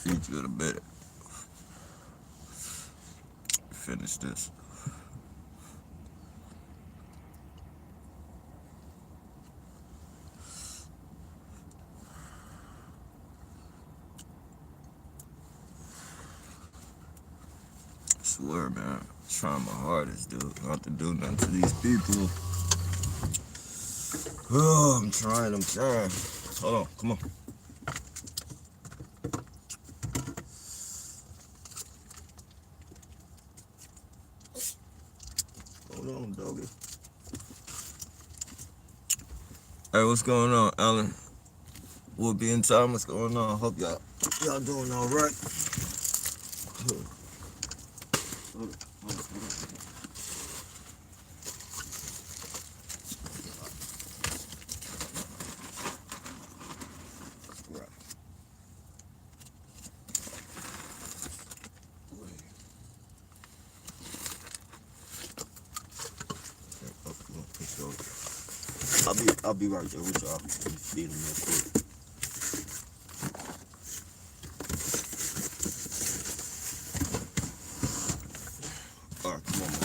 feed you in a minute. Finish this. I swear, man. I'm trying my hardest, dude. Not to do nothing to these people. Oh, I'm trying. Hold on, come on. Hold on, doggy. Hey, what's going on, Alan? We'll be in time. What's going on? Hope y'all doing all right. Right. I'll be right there with y'all. Feed them real quick. All right, come on, man.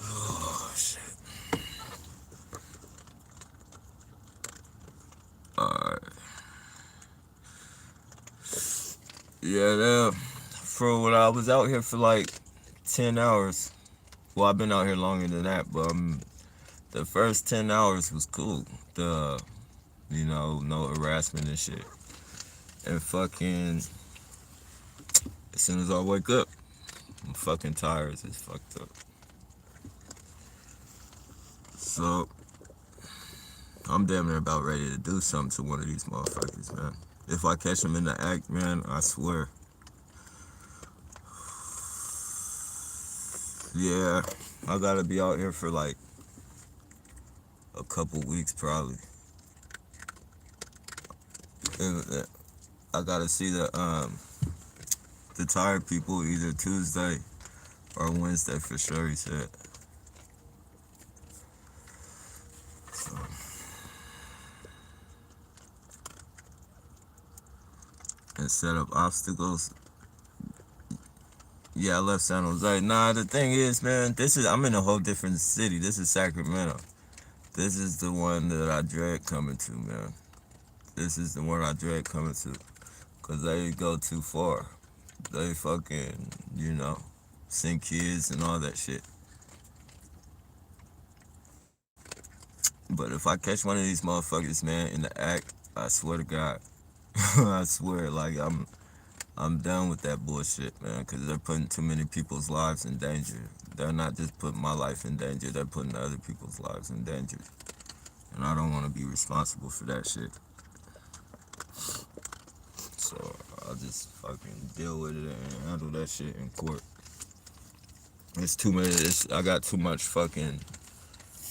Oh shit. All right. Yeah, for what I was out here for like 10 hours. Well, I've been out here longer than that, but the first 10 hours was cool. No harassment and shit. And fucking, as soon as I wake up, I'm fucking tired. It's fucked up. So, I'm damn near about ready to do something to one of these motherfuckers, man. If I catch them in the act, man, I swear. Yeah, I gotta be out here for like a couple weeks probably. And I gotta see the tired people either Tuesday or Wednesday for sure, he said. So, and set up obstacles. Yeah, I left San Jose. Nah, the thing is, man, I'm in a whole different city. This is Sacramento. This is the one that I dread coming to, man. This is the one I dread coming to. Cause they go too far. They fucking, send kids and all that shit. But if I catch one of these motherfuckers, man, in the act, I swear to God, I swear, like I'm done with that bullshit, man. Cause they're putting too many people's lives in danger. They're not just putting my life in danger. They're putting other people's lives in danger, and I don't want to be responsible for that shit. So I'll just fucking deal with it and handle that shit in court. It's too many. I got too much fucking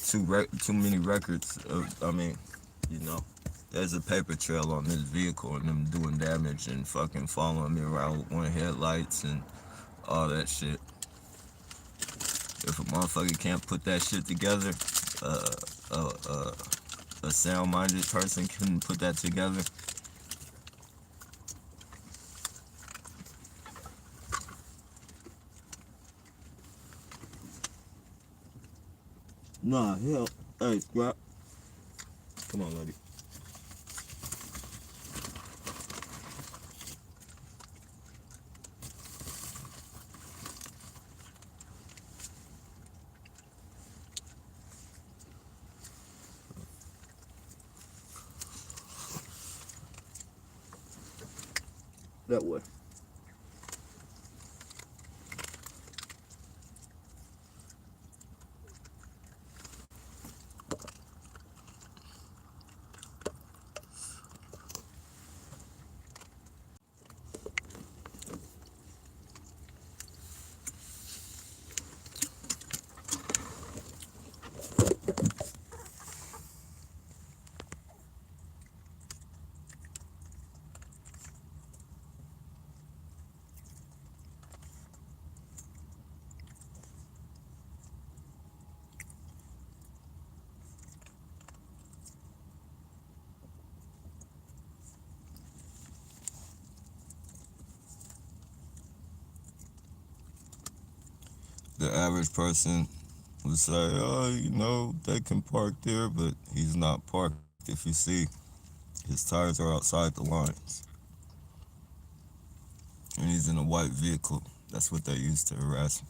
too many records. You know, there's a paper trail on this vehicle and them doing damage and fucking following me around with one headlights and all that shit. If a motherfucker can't put that shit together, uh, uh, uh, a sound-minded person can put that together. Nah, hell, hey, scrap. Come on, lady. That way. The average person would say, oh, they can park there, but he's not parked. If you see, his tires are outside the lines, and he's in a white vehicle. That's what they use to harass him.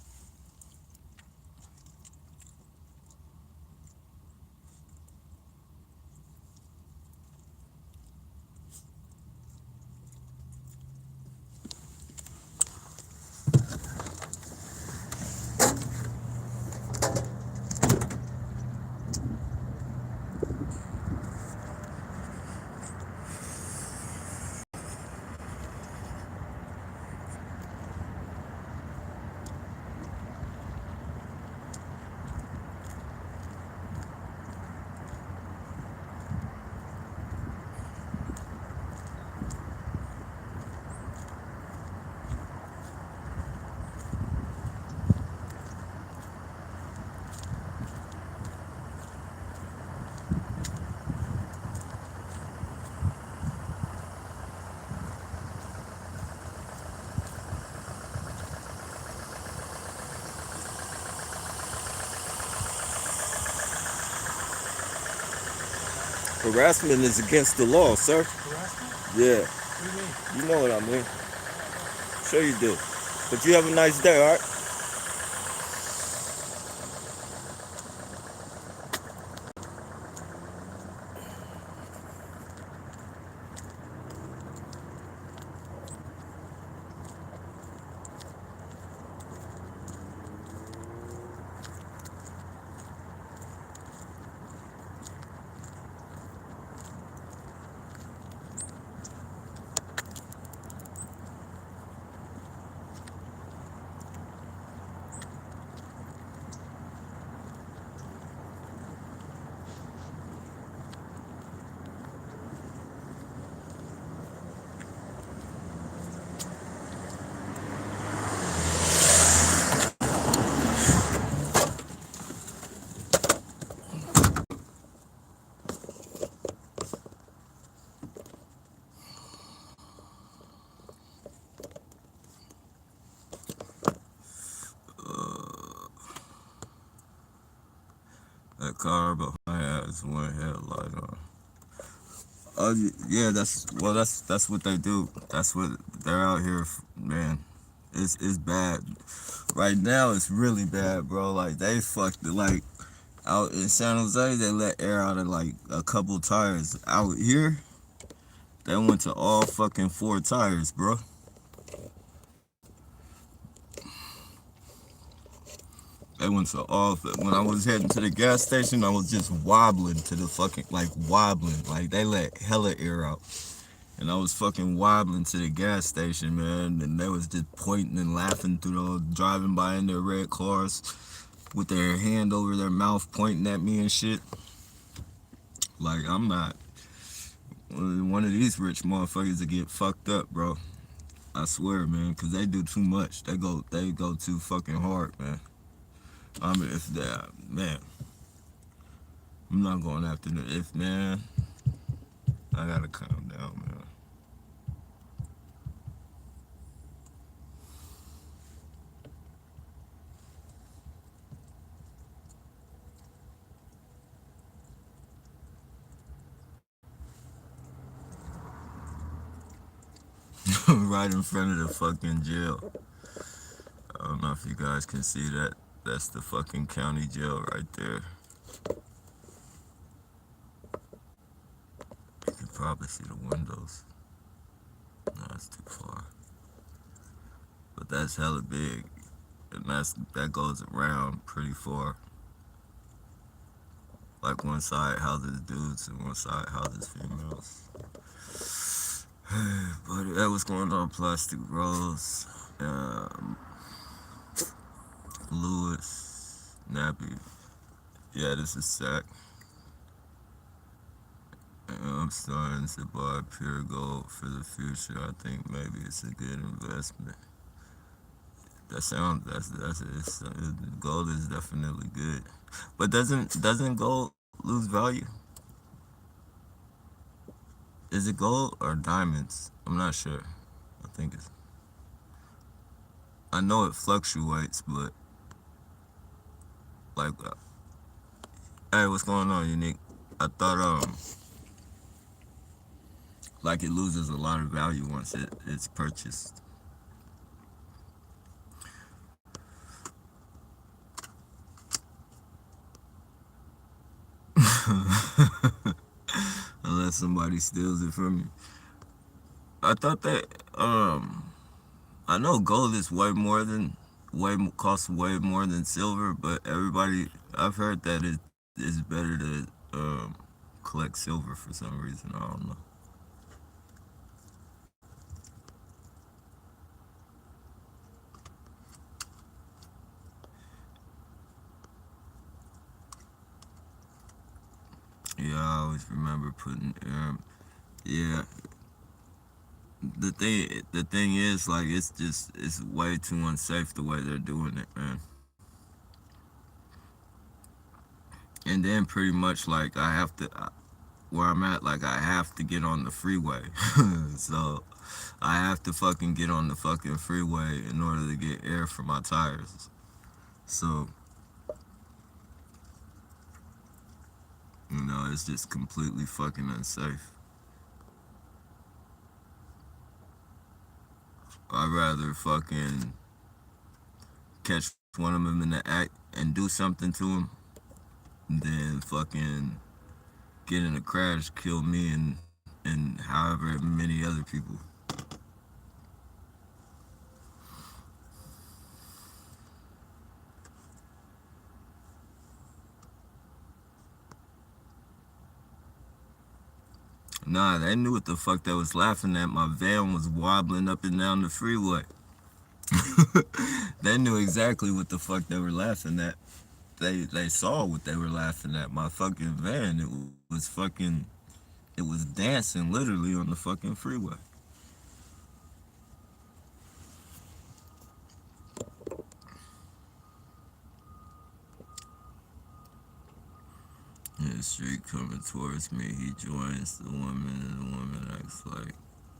Harassment is against the law, sir. Harassment? Yeah, What do you mean? you know what I mean. I don't. Sure you do. But you have a nice day, all right? That car behind has one headlight on. Oh yeah, that's what they do. That's what they're out here, man. It's bad. Right now, it's really bad, bro. Like they fucked it. Like out in San Jose, they let air out of like a couple tires. Out here, they went to all fucking four tires, bro. They went to all. When I was heading to the gas station, I was just wobbling to the fucking like wobbling. Like they let hella air out. And I was fucking wobbling to the gas station, man. And they was just pointing and laughing through the driving by in their red cars with their hand over their mouth pointing at me and shit. Like I'm not one of these rich motherfuckers that get fucked up, bro. I swear, man, because they do too much. They go too fucking hard, man. I mean, if that, man, I'm not going after them. If man, I gotta calm down, man. Right in front of the fucking jail. I don't know if you guys can see that. That's the fucking county jail right there. You can probably see the windows. No, it's too far. But that's hella big. And that goes around pretty far. Like one side houses dudes and one side houses females. But that was going on plastic rolls. Lewis, Nappy. Yeah, this is Sack. I'm starting to buy pure gold for the future. I think maybe it's a good investment. Gold is definitely good, but doesn't gold lose value? Is it gold or diamonds? I'm not sure. I think it's. I know it fluctuates, but Like, hey, what's going on, Unique? I thought like it loses a lot of value once it's purchased. Unless somebody steals it from you. I thought that I know gold is costs way more than silver, but everybody I've heard that it is better to collect silver for some reason. I don't know. Yeah, I always remember putting yeah. The thing is like it's way too unsafe the way they're doing it, man. And then pretty much like I have to where I'm at, like I have to get on the freeway. So I have to fucking get on the fucking freeway in order to get air for my tires. So, it's just completely fucking unsafe. I'd rather fucking catch one of them in the act and do something to him than fucking get in a crash, kill me and however many other people. Nah, they knew what the fuck they was laughing at. My van was wobbling up and down the freeway. They knew exactly what the fuck they were laughing at. They saw what they were laughing at. My fucking van, it was dancing literally on the fucking freeway. In the street coming towards me, he joins the woman, and the woman acts like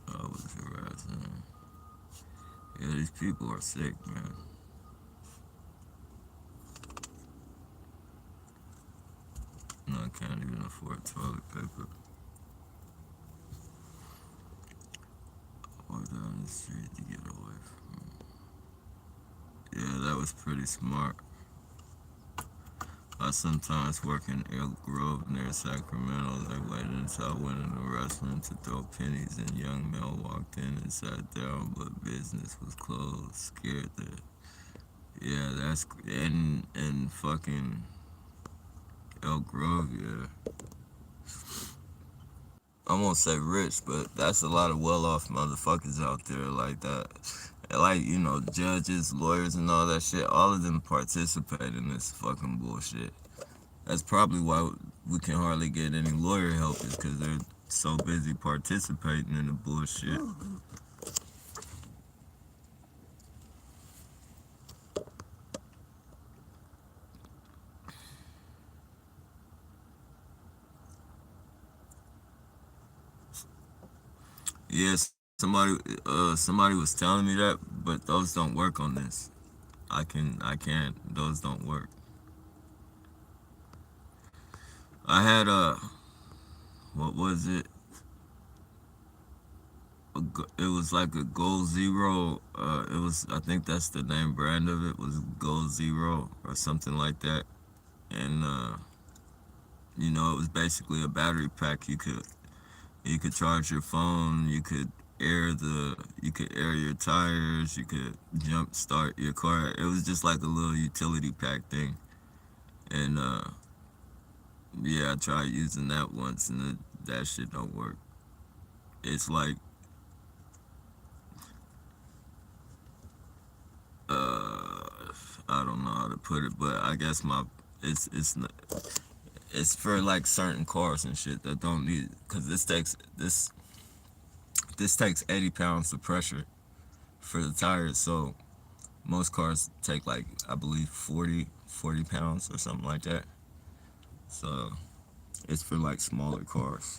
I was harassing him. Yeah, these people are sick, man. And I can't even afford toilet paper. Walk down the street to get away from him. Yeah, that was pretty smart. I sometimes work in Elk Grove near Sacramento. They waited until I went in the restaurant to throw pennies, and a young male walked in and sat down, but business was closed. Scared that. Yeah, that's and fucking Elk Grove. Yeah, I won't say rich, but that's a lot of well-off motherfuckers out there like that. Like judges, lawyers, and all that shit. All of them participate in this fucking bullshit. That's probably why we can hardly get any lawyer help is because they're so busy participating in the bullshit. Yes, somebody was telling me that, but those don't work on this. I can't. Those don't work. I had what was it? It was like a Gold Zero. It was I think that's the name brand of it was Gold Zero or something like that. And it was basically a battery pack. You could charge your phone. You could air your tires. You could jump start your car. It was just like a little utility pack thing. And yeah, I tried using that once, and that shit don't work. It's like uh, I don't know how to put it, but I guess it's for like certain cars and shit that don't need because this takes 80 pounds of pressure for the tires. So most cars take like I believe 40 pounds or something like that. So it's for like smaller cars.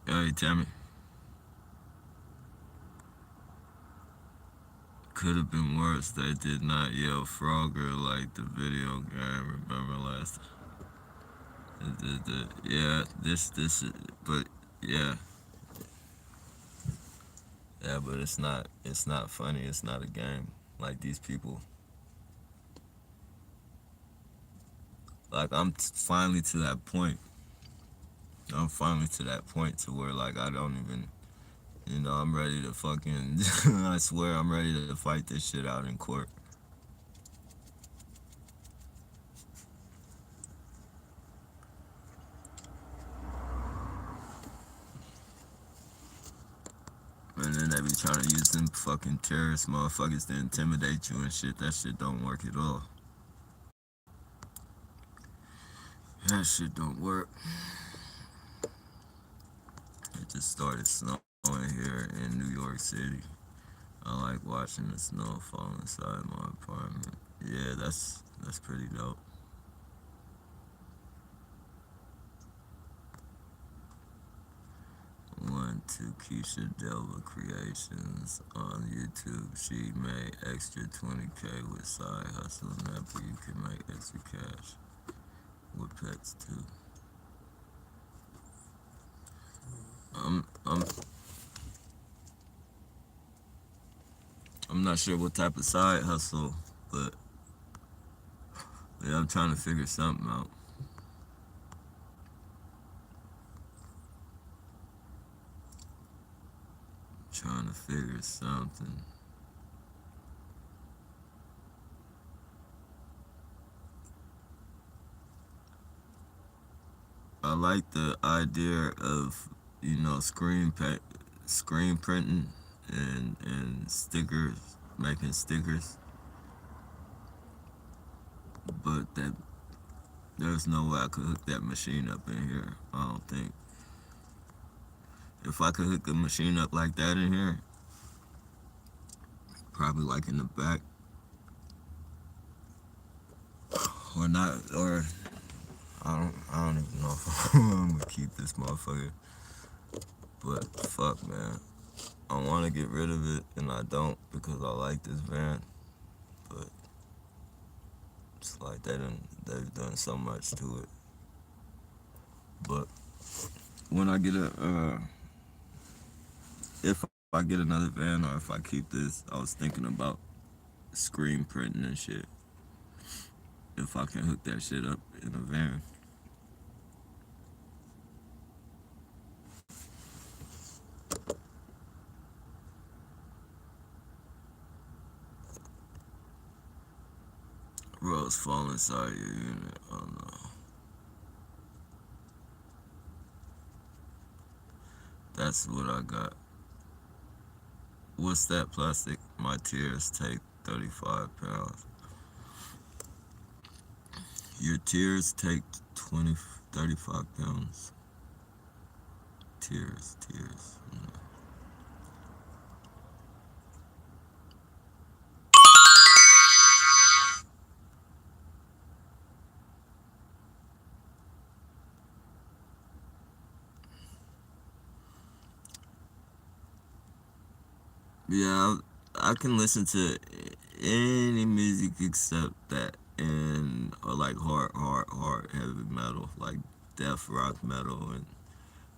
Hey, Tammy. could have been worse. They did not yell Frogger like the video game. Remember last? Yeah, this, but yeah, yeah, but it's not. It's not funny. It's not a game. Like these people. Like finally to that point. I'm finally to that point to where like I don't even. I'm ready to fucking. I swear I'm ready to fight this shit out in court. And then they be trying to use them fucking terrorist motherfuckers to intimidate you and shit. That shit don't work at all. That shit don't work. It just started snowing here in New York City. I like watching the snow fall inside my apartment. Yeah, that's pretty dope. One to Keisha Delva Creations on YouTube. She made extra 20K with side hustle and that, but you can make extra cash with pets too. I'm I'm I'm not sure what type of side hustle, but yeah, I'm trying to figure something out. Trying to figure something. I like the idea of screen printing and stickers, making stickers, but there's no way I could hook that machine up in here. I don't think. If I could hook a machine up like that in here, probably like in the back, or not, or I don't even know if I'm gonna keep this motherfucker. But fuck, man, I want to get rid of it, and I don't because I like this van. But it's like they've done so much to it. But when I get if I get another van or if I keep this, I was thinking about screen printing and shit. If I can hook that shit up in a van. Rose fall inside your unit. Oh no. That's what I got. What's that plastic? My tears take 35 pounds. Your tears take 20, 35 pounds. Tears. Yeah, I can listen to any music except that, and or like hard heavy metal, like death rock metal, and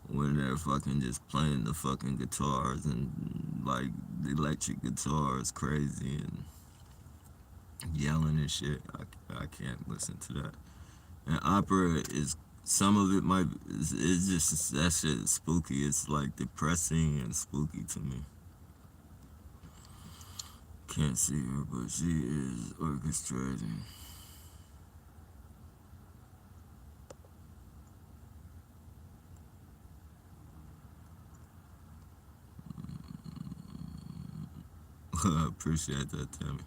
when they're fucking just playing the fucking guitars and like the electric guitars crazy and yelling and shit. I can't listen to that. And opera is some of it might it's just that shit is spooky. It's like depressing and spooky to me. Can't see her, but she is orchestrating. I appreciate that, Tammy.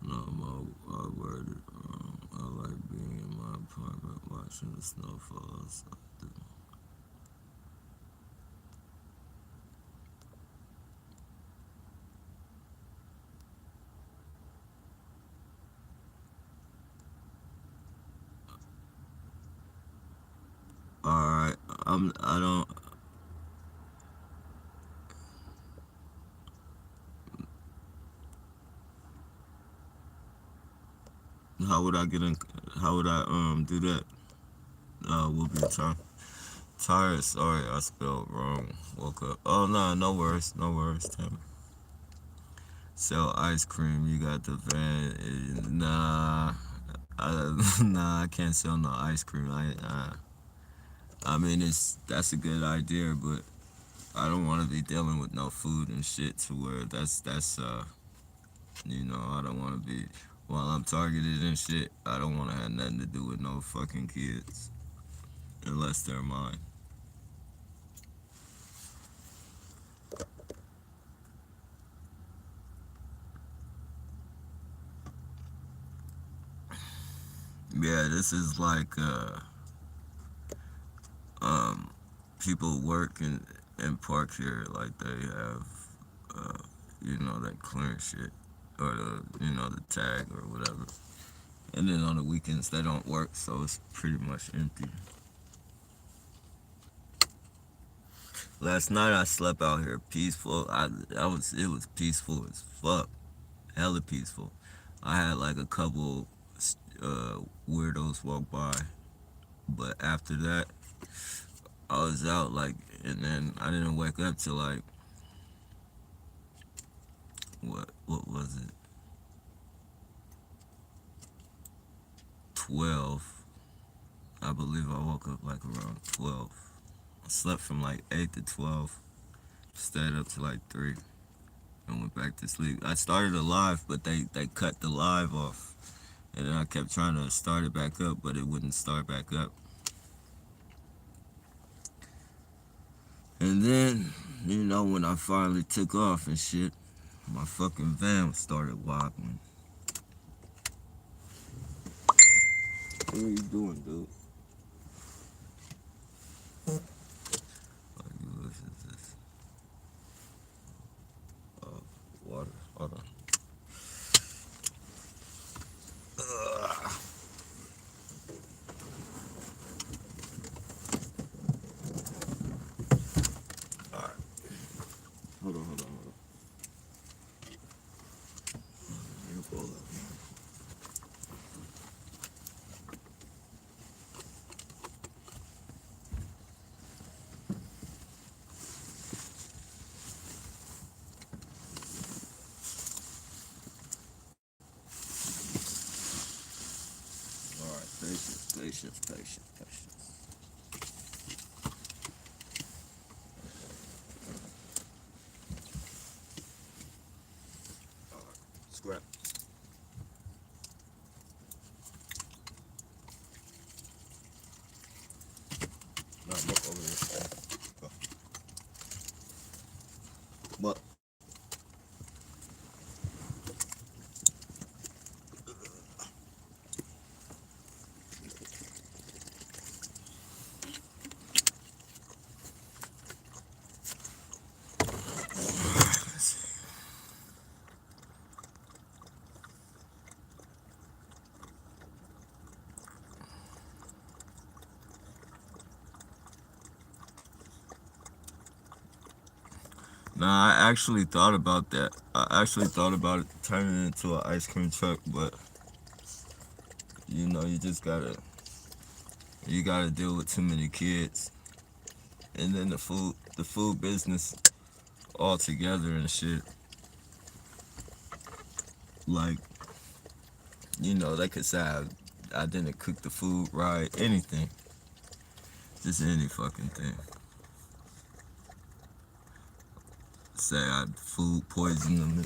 No, I worded. I like being in my apartment watching the snow fall outside. All right, I don't. How would I get in? How would I do that? Will be time. Tired. Sorry, I spelled wrong. Woke up. Oh no, no worries, no worries. Tim. Sell ice cream. You got the van. Nah, nah. I can't sell no ice cream. I mean, that's a good idea, but I don't want to be dealing with no food and shit to where I don't want to be while I'm targeted and shit. I don't want to have nothing to do with no fucking kids unless they're mine. Yeah, this is like um people work and park here like they have uh that clearance shit or the tag or whatever. And then on the weekends they don't work, so it's pretty much empty. Last night I slept out here peaceful. It was peaceful as fuck, hella peaceful. I had like a couple uh, weirdos walk by, but after that I was out like, and then I didn't wake up till like what was it, 12. I believe I woke up like around 12. I slept from like 8 to 12, stayed up to like 3, and went back to sleep. I started a live, but they cut the live off. And then I kept trying to start it back up, but it wouldn't start back up. And then, when I finally took off and shit, my fucking van started wobbling. What are you doing, dude? Are you listening to this? Oh, water. Hold on. Ugh. Alright. Hold on. You pull up. Alright, patience. Alright, scrap. No, look over here. Go. What? Nah, I actually thought about that. I actually thought about it turning it into an ice cream truck, but you just gotta deal with too many kids, and then the food business altogether and shit. Like, they could say I didn't cook the food right, anything, just any fucking thing. Say I food poisoned them.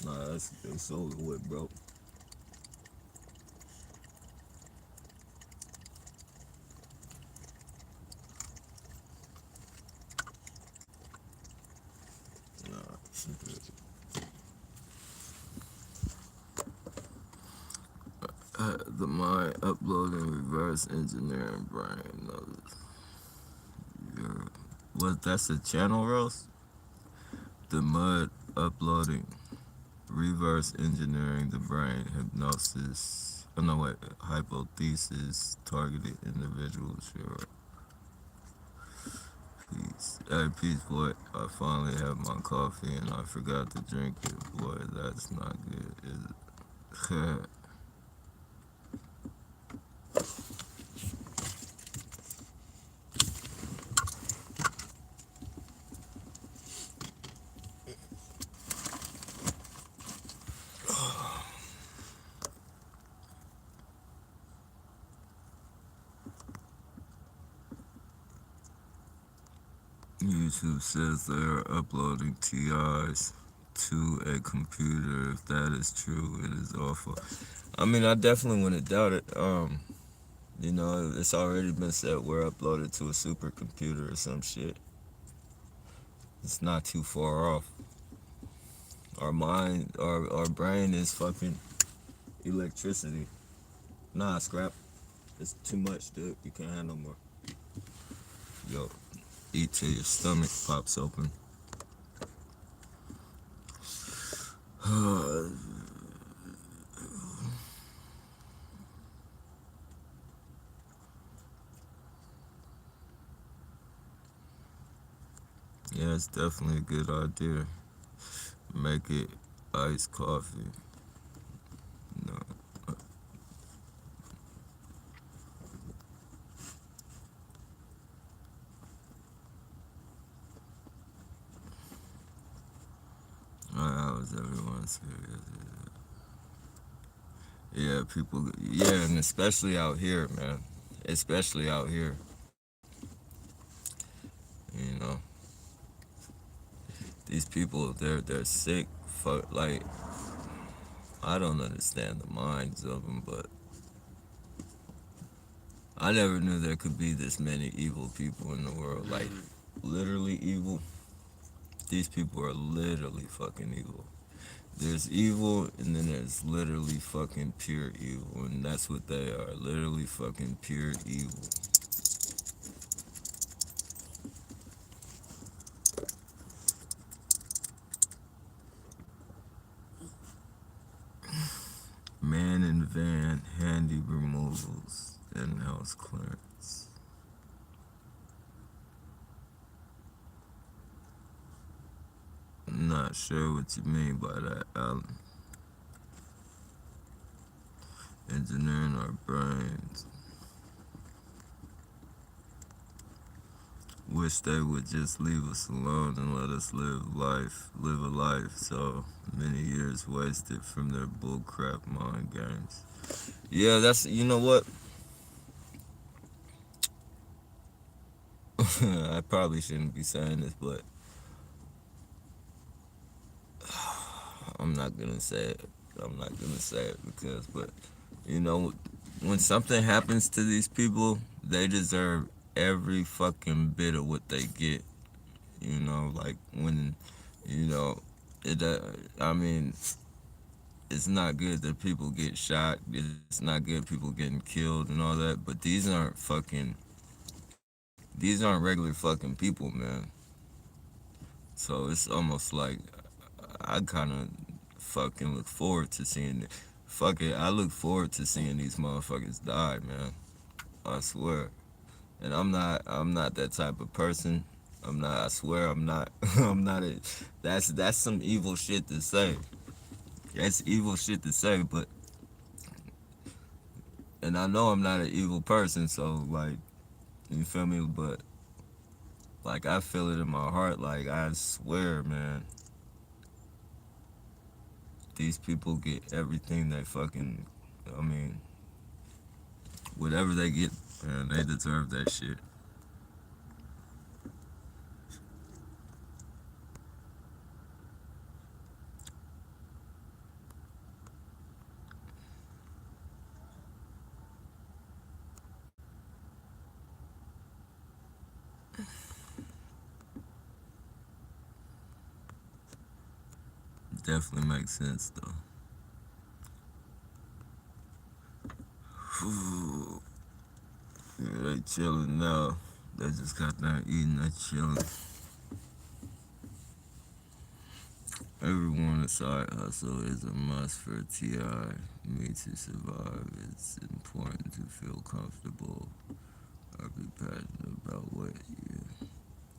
Nah, it's over with, bro. Nah, it's good. The mind uploading reverse engineering brain knows. What? That's a channel, Rose? The mud uploading reverse engineering the brain hypnosis. Oh no, wait. Hypothesis targeted individuals. Sure. Peace. Hey, peace, boy. I finally have my coffee and I forgot to drink it. Boy, that's not good, is it? YouTube says they are uploading TIs to a computer. If that is true, it is awful. I mean, I definitely wouldn't doubt it. You know, it's already been said we're uploaded to a supercomputer or some shit. It's not too far off. Our mind, our brain is fucking electricity. Nah, scrap. It's too much, dude. You can't handle more. Yo, eat till your stomach pops open. Yeah, it's definitely a good idea. Make it iced coffee. No. How is everyone serious? Yeah, people. Yeah, and especially out here, man. Especially out here. You know, these people, they're sick. Fuck, like I don't understand the minds of them, but I never knew there could be this many evil people in the world. Like literally evil. These people are literally fucking evil. There's evil, and then there's literally fucking pure evil, and that's what they are. Literally fucking pure evil. Man in van, handy removals, in-house clearance. I'm not sure what you mean by that, Alan. Engineering our brains. Wish they would just leave us alone and let us live a life. So many years wasted from their bullcrap mind games. Yeah, that's, you know what? I probably shouldn't be saying this, but I'm not gonna say it. I'm not gonna say it but you know, when something happens to these people, they deserve every fucking bit of what they get. You know, like when, you know, it. I mean, it's not good that people get shot. It's not good people getting killed and all that. But these aren't regular fucking people, man. So it's almost like I kind of fucking look forward to seeing it. Fuck it, I look forward to seeing these motherfuckers die, man. I swear. And I'm not that type of person. I'm not. I swear, I'm not. I'm not a. That's some evil shit to say. That's evil shit to say, but and I know I'm not an evil person, so like, you feel me? But like, I feel it in my heart. Like, I swear, man, these people get everything they fucking. I mean, whatever they get, man, they deserve that shit. Definitely makes sense, though. Yeah, they chilling now. They just got done eating. They chilling. Everyone a side hustle is a must for TI. Me to survive. It's important to feel comfortable or be passionate about what you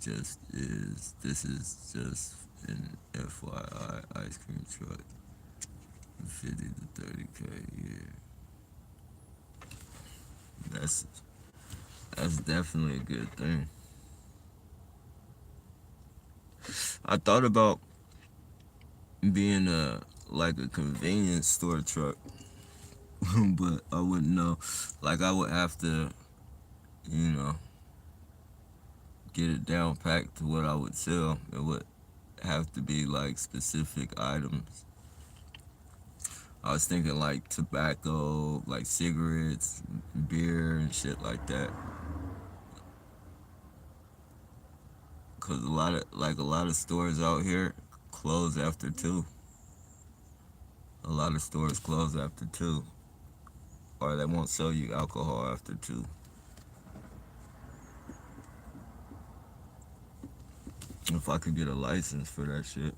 just is. This is just an FYI ice cream truck. 50 to 30K, yeah. That's that's definitely a good thing. I thought about being like a convenience store truck, but I wouldn't know. Like I would have to, you know, get it down packed to what I would sell. It would have to be like specific items. I was thinking like tobacco, like cigarettes, beer, and shit like that. Cause a lot of stores out here close after 2. A lot of stores close after 2, or they won't sell you alcohol after 2. If I could get a license for that shit.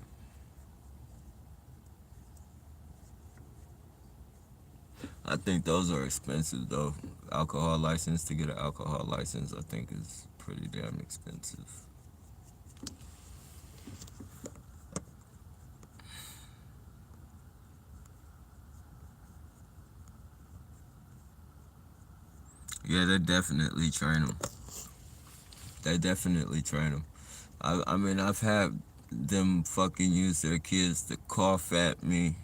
I think those are expensive though. Alcohol license, to get an alcohol license, I think is pretty damn expensive. Yeah, they definitely train them. They definitely train them. I mean, I've had them fucking use their kids to cough at me.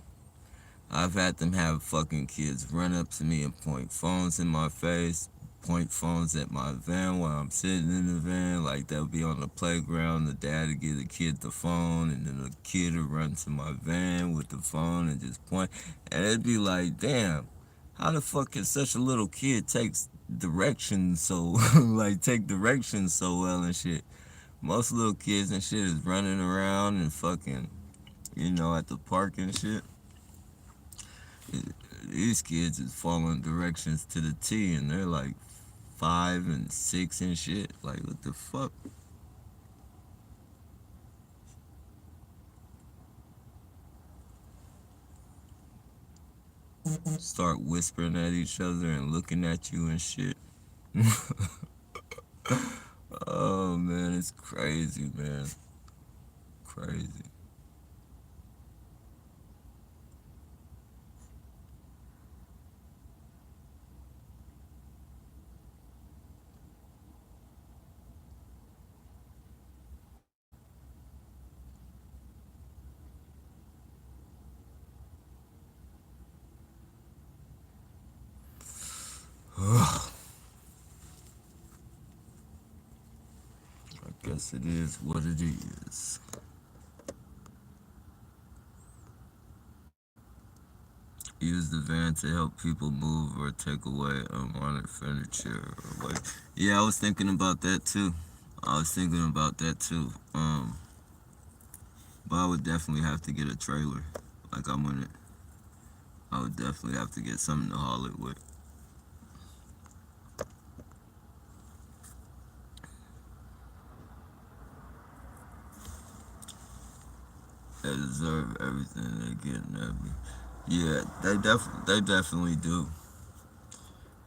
I've had them have fucking kids run up to me and point phones in my face, point phones at my van while I'm sitting in the van. Like they'll be on the playground, the dad would give the kid the phone, and then the kid would run to my van with the phone and just point. And it'd be like, damn, how the fuck can such a little kid directions so like take directions so well and shit? Most little kids and shit is running around and fucking, at the park and shit. These kids is following directions to the T, and they're like 5 and 6 and shit. Like, what the fuck? Start whispering at each other and looking at you and shit. Oh man, it's crazy, man. Crazy. I guess it is what it is. Use the van to help people move or take away unwanted furniture or like. Yeah, I was thinking about that too. I was thinking about that too. But I would definitely have to get a trailer. Like I'm gonna, I would definitely have to get something to haul it with. They deserve everything they're getting at me. Yeah, they definitely do.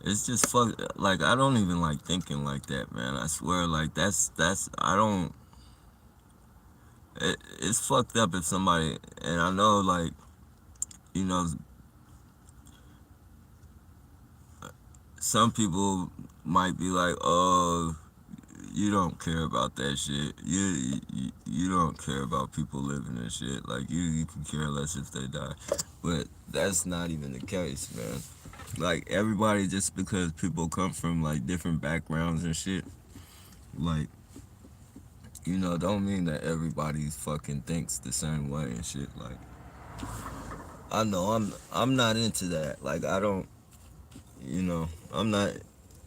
It's just fuck. Like I don't even like thinking like that, man. I swear, like that's I don't. It's fucked up if somebody, and I know like you know some people might be like, oh, you don't care about that shit. You don't care about people living and shit. Like you can care less if they die. But that's not even the case, man. Like everybody, just because people come from like different backgrounds and shit, like don't mean that everybody fucking thinks the same way and shit. Like I know I'm not into that. Like I don't, I'm not.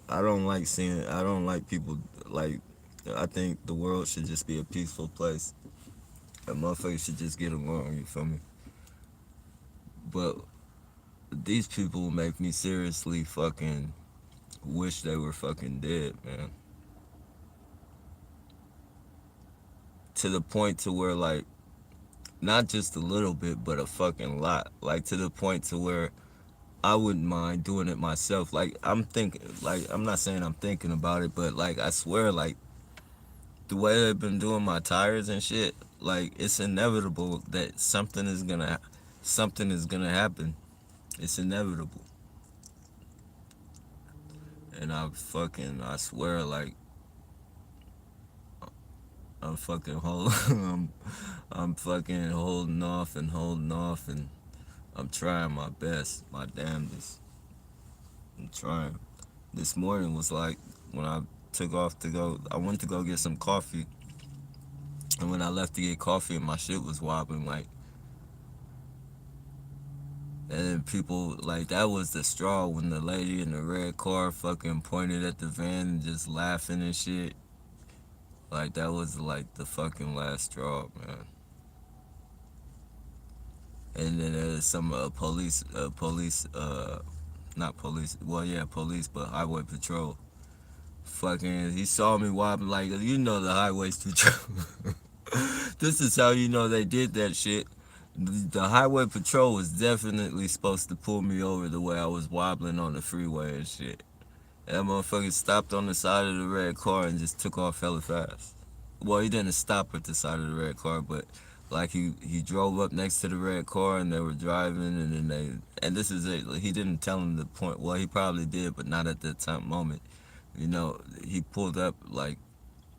I don't like seeing. I don't like people like. I think the world should just be a peaceful place. And motherfuckers should just get along. You feel me? But these people make me seriously fucking wish they were fucking dead, man. To the point to where like not just a little bit, but a fucking lot. Like to the point to where I wouldn't mind doing it myself. Like I'm thinking, like I'm not saying I'm thinking about it, but like I swear, like the way they've been doing my tires and shit, like it's inevitable that something is gonna something is gonna happen. It's inevitable. And I swear, like, I'm fucking I'm fucking holding off, and I'm trying my best, my damnedest. I'm trying. This morning was like when I took off to go. I went to go get some coffee, and when I left to get coffee, my shit was wobbling like. And then people like that was the straw when the lady in the red car fucking pointed at the van and just laughing and shit. Like that was like the fucking last straw, man. And then there's some not police, well yeah, police, but highway patrol. Fucking, he saw me wobbling like, you know the highway's too. This is how you know they did that shit. The highway patrol was definitely supposed to pull me over the way I was wobbling on the freeway and shit. That motherfucker stopped on the side of the red car and just took off hella fast. Well, he didn't stop at the side of the red car, but like he drove up next to the red car and they were driving, and then and this is it. Like, he didn't tell him the point. Well, he probably did, but not at that time moment. You know, he pulled up like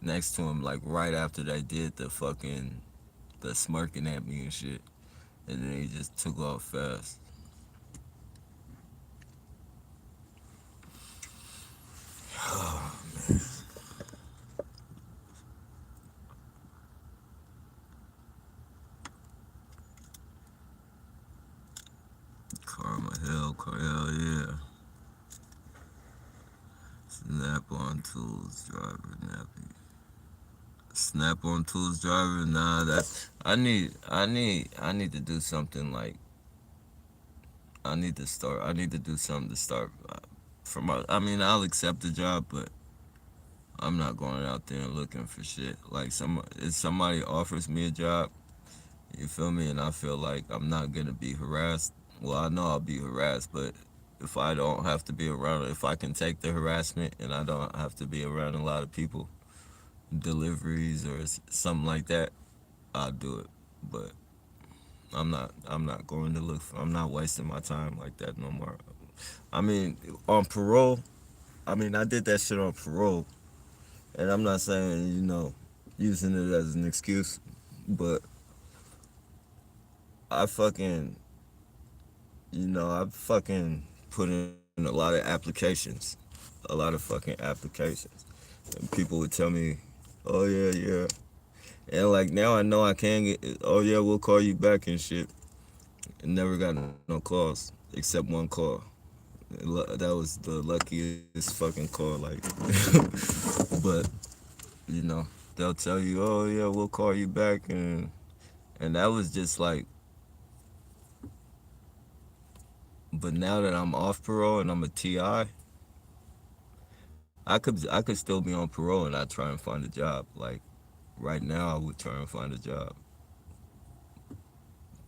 next to him like right after they did the smirking at me and shit, and then he just took off fast. Hell yeah. Snap on tools, driver, nappy. Snap on tools, driver. Nah, that's I need to do something like I need to start. I need to do something to start. From I mean, I'll accept the job, but I'm not going out there and looking for shit. Like if somebody offers me a job, you feel me, and I feel like I'm not gonna be harassed. Well, I know I'll be harassed, but if I don't have to be around, if I can take the harassment and I don't have to be around a lot of people, deliveries or something like that, I'll do it. But I'm not going to look for. I'm not wasting my time like that no more. I mean, on parole. I mean, I did that shit on parole, and I'm not saying using it as an excuse, but I fucking I fucking put in a lot of applications, a lot of fucking applications, and people would tell me, "Oh yeah, yeah," and like now I know I can get. Oh yeah, we'll call you back and shit. And never got no calls except one call. That was the luckiest fucking call. Like, but you know, they'll tell you, "Oh yeah, we'll call you back," and that was just like. But now that I'm off parole and I'm a TI, I could still be on parole and I try and find a job. Like right now, I would try and find a job.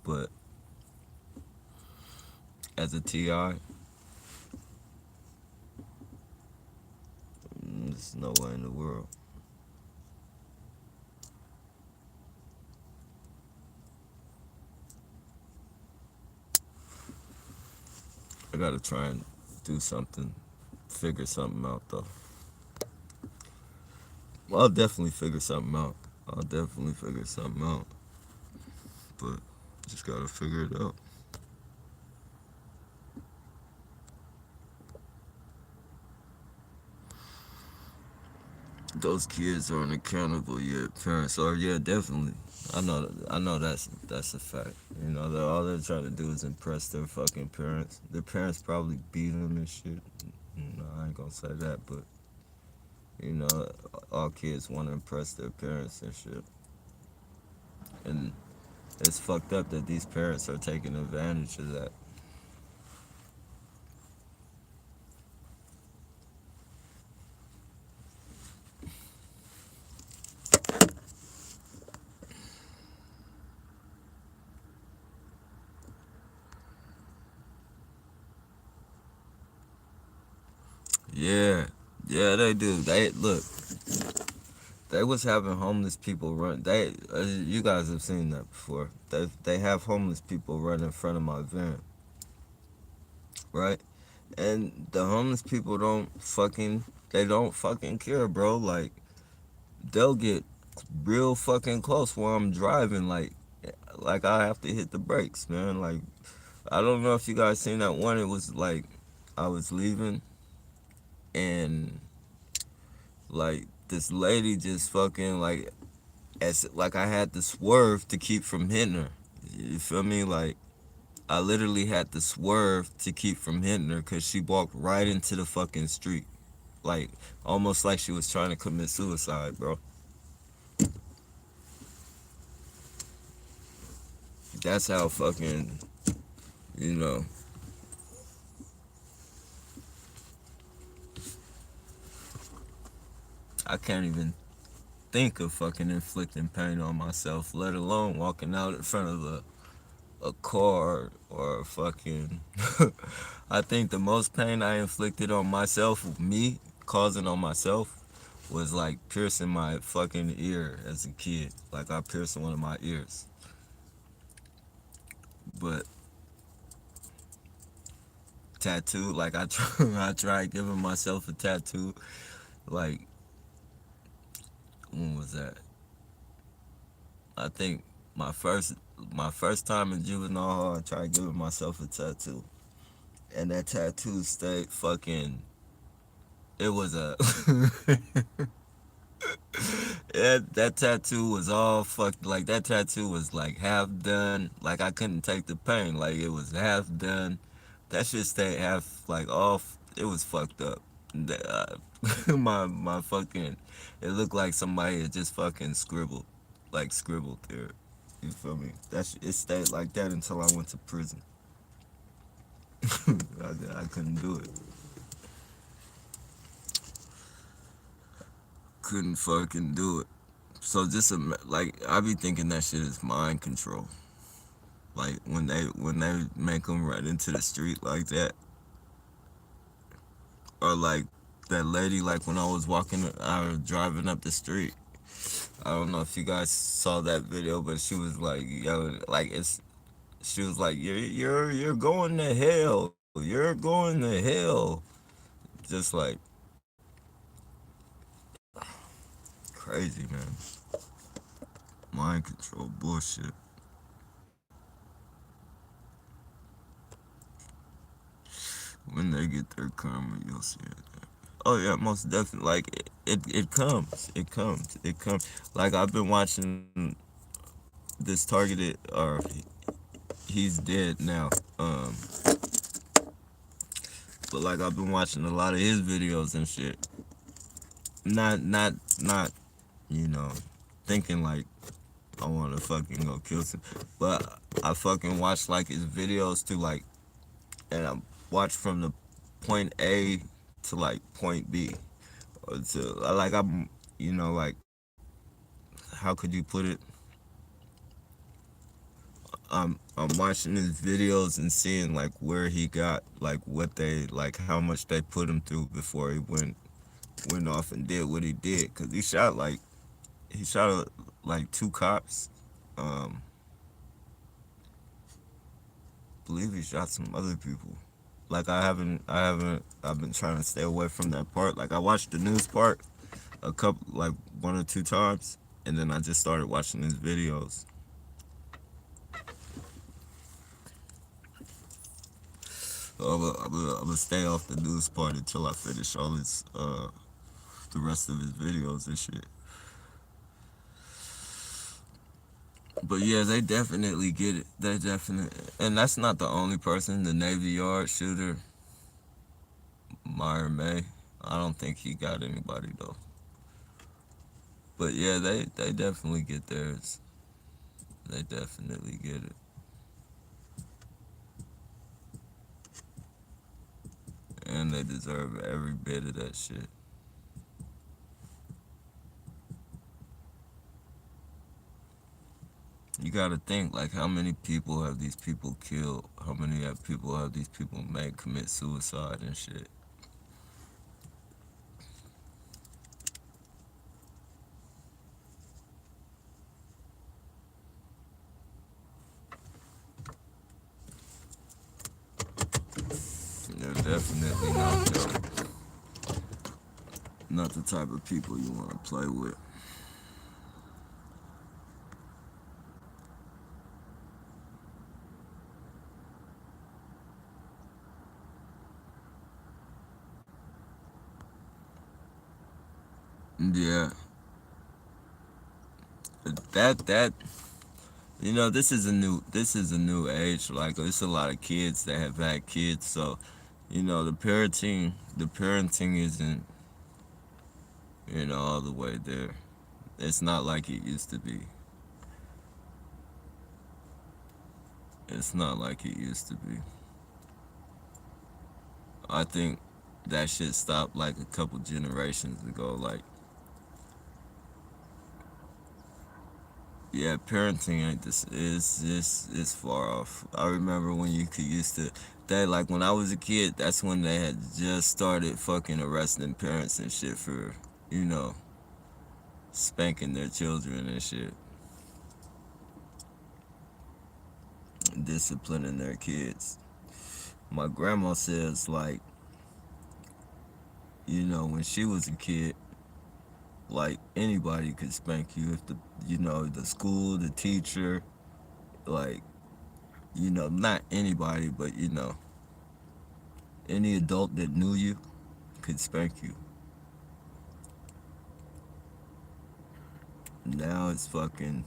But as a TI, there's no way in the world. I gotta try and do something, figure something out though. Well, I'll definitely figure something out. I'll definitely figure something out. But just gotta figure it out. Those kids aren't accountable yet. Parents are, yeah, definitely. I know that's a fact. All they're trying to do is impress their fucking parents. Their parents probably beat them and shit. I ain't gonna say that, but you know, all kids want to impress their parents and shit. And it's fucked up that these parents are taking advantage of that. Yeah, yeah, they do. They look. They was having homeless people run. You guys have seen that before. They have homeless people run in front of my van, right? And the homeless people don't fucking care, bro. Like they'll get real fucking close while I'm driving. Like I have to hit the brakes, man. Like I don't know if you guys seen that one. It was like I was leaving and like this lady just fucking like I had to swerve to keep from hitting her. You feel me? Like I literally had to swerve to keep from hitting her because she walked right into the fucking street, like almost like she was trying to commit suicide, bro. That's how fucking, you know, I can't even think of fucking inflicting pain on myself, let alone walking out in front of a car or a fucking. I think the most pain I inflicted on myself, me causing on myself, was like piercing my fucking ear as a kid. Like I pierced one of my ears. But tattoo, like I tried giving myself a tattoo. Like when was that? I think my first my first time in juvenile hall, I tried giving myself a tattoo, and that tattoo stayed fucking. It was a that tattoo was all fucked. Like that tattoo was like half done. Like I couldn't take the pain. Like it was half done. That shit stayed half like off. It was fucked up. My fucking. It looked like somebody had just fucking scribbled there. You feel me? It stayed like that until I went to prison. I couldn't do it. Couldn't fucking do it. So just like I be thinking that shit is mind control. Like when they make them run into the street like that, or like that lady, like when I was driving up the street. I don't know if you guys saw that video, but she was like, yo, like it's she was like, you're going to hell. You're going to hell. Just like crazy, man. Mind control bullshit. When they get their karma, you'll see it. Oh yeah, most definitely. Like it comes, it comes, it comes. Like I've been watching this targeted, or he's dead now. But like I've been watching a lot of his videos and shit. Not, you know, thinking like I want to fucking go kill some, but I fucking watch like his videos to like, and I watch from the point A to like point B, or to like I'm, like how could you put it? I'm watching his videos and seeing like where he got, like what they, like how much they put him through before he went off and did what he did. Cause he shot like two cops. Um, believe he shot some other people. Like I've been trying to stay away from that part. Like I watched the news part a couple, like one or two times, and then I just started watching his videos. So I'm gonna stay off the news part until I finish all the rest of his videos and shit. But yeah, they definitely get it. They definitely, and that's not the only person. The Navy Yard shooter, Meyer May. I don't think he got anybody though. But yeah, they definitely get theirs. They definitely get it, and they deserve every bit of that shit. You gotta think like how many people have these people killed? How many people have these people made commit suicide and shit? definitely not not the type of people you want to play with. Yeah, that this is a new age. Like it's a lot of kids that have had kids, so the parenting isn't all the way there. It's not like it used to be. It's not like it used to be. I think that shit stopped like a couple generations ago. Like, yeah, parenting ain't this is far off. I remember when you could used to that like when I was a kid, that's when they had just started fucking arresting parents and shit for, you know, spanking their children and shit, disciplining their kids. My grandma says like, when she was a kid, like anybody could spank you if the school, the teacher, like, not anybody, but any adult that knew you could spank you. Now it's fucking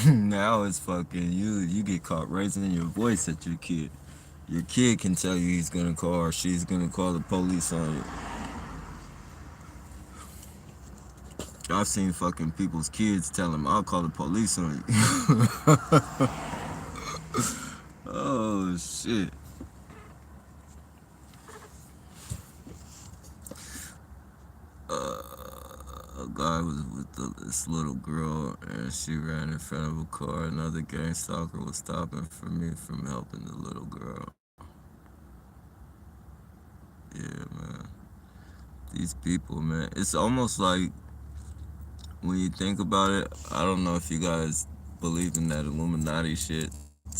now it's fucking you get caught raising your voice at your kid. Your kid can tell you he's gonna call or she's gonna call the police on you. I've seen fucking people's kids tell them I'll call the police on you. Oh shit. A guy was with this little girl and she ran in front of a car. Another gang stalker was stopping for me from helping the little girl. Yeah, man. These people, man. It's almost like when you think about it, I don't know if you guys believe in that Illuminati shit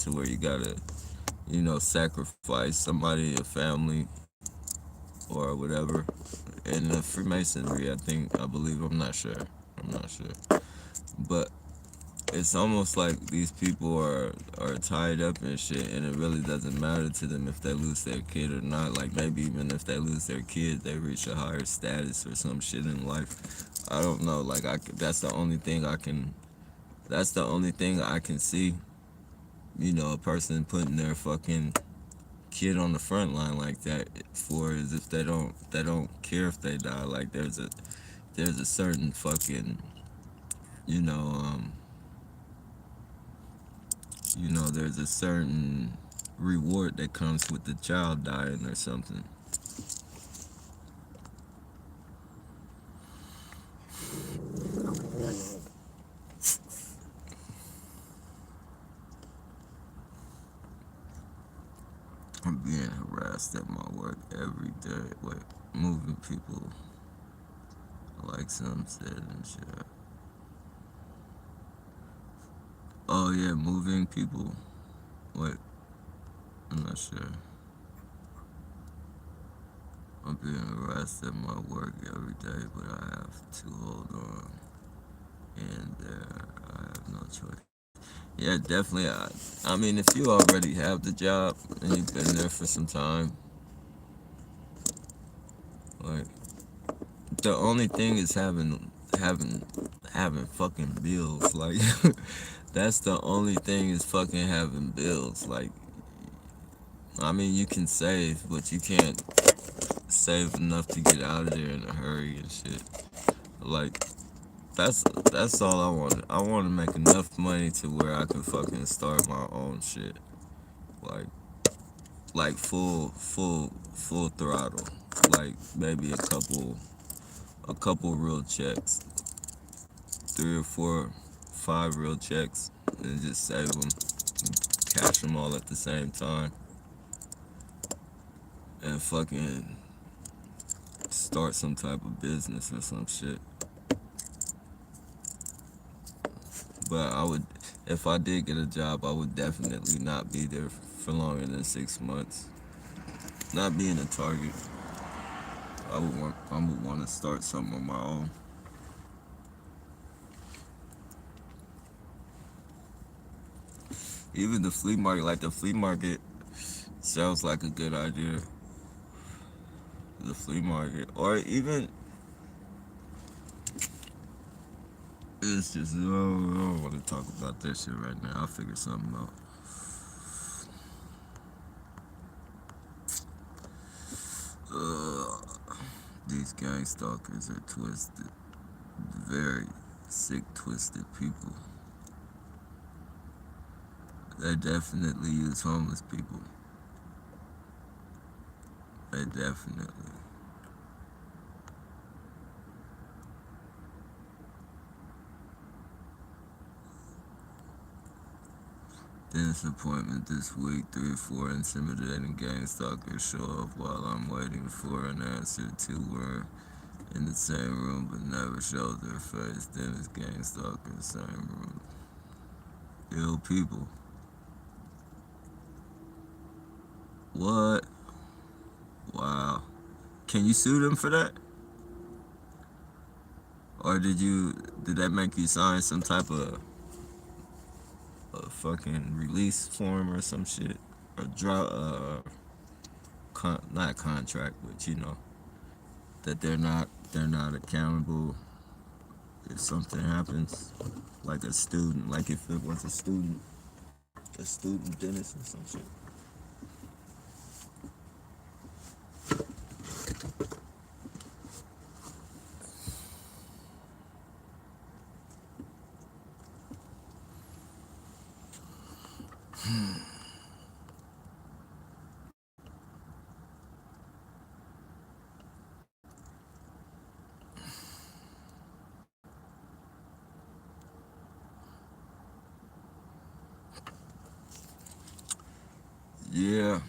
to where you gotta, sacrifice somebody, a family, or whatever. In the Freemasonry, I believe, I'm not sure. I'm not sure. But it's almost like these people are tied up in shit and it really doesn't matter to them if they lose their kid or not. Like maybe even if they lose their kid, they reach a higher status or some shit in life. I don't know. Like that's the only thing I can see, a person putting their fucking kid on the front line like that for is if they don't care if they die. Like there's a certain fucking, you know, um, there's a certain reward that comes with the child dying or something. I'm being harassed at my work every day. Wait, moving people, like some said and shit. Oh yeah, moving people. Wait, I'm not sure. I'm being harassed at my work every day, but I have to hold on. And I have no choice. Yeah, definitely. I mean, if you already have the job and you've been there for some time, like the only thing is having fucking bills. Like that's the only thing is fucking having bills. Like I mean, you can save, but you can't save enough to get out of there in a hurry and shit. Like that's all I want. I want to make enough money to where I can fucking start my own shit. Like full throttle. Like maybe a couple real checks, 3 or 4, 5 real checks, and just save them, cash them all at the same time, and fucking start some type of business or some shit. But If I did get a job, I would definitely not be there for longer than 6 months. Not being a target, I would want to start something on my own. Even the flea market, like the flea market, sounds like a good idea. The flea market, or even it's just I don't want to talk about that shit right now. I'll figure something out. These gang stalkers are twisted, very sick, twisted people. They definitely use homeless people. They definitely. Dentist appointment this week. 3 or 4 intimidating gang stalkers show up while I'm waiting for an answer to where in the same room but never show their face. Dentist gang stalkers, same room. Ill people. What? Wow. Can you sue them for that? Or did that make you sign some type of a fucking release form or some shit? Or not contract, but that they're not accountable if something happens, like a student, like if it was a student dentist or some shit. Yeah,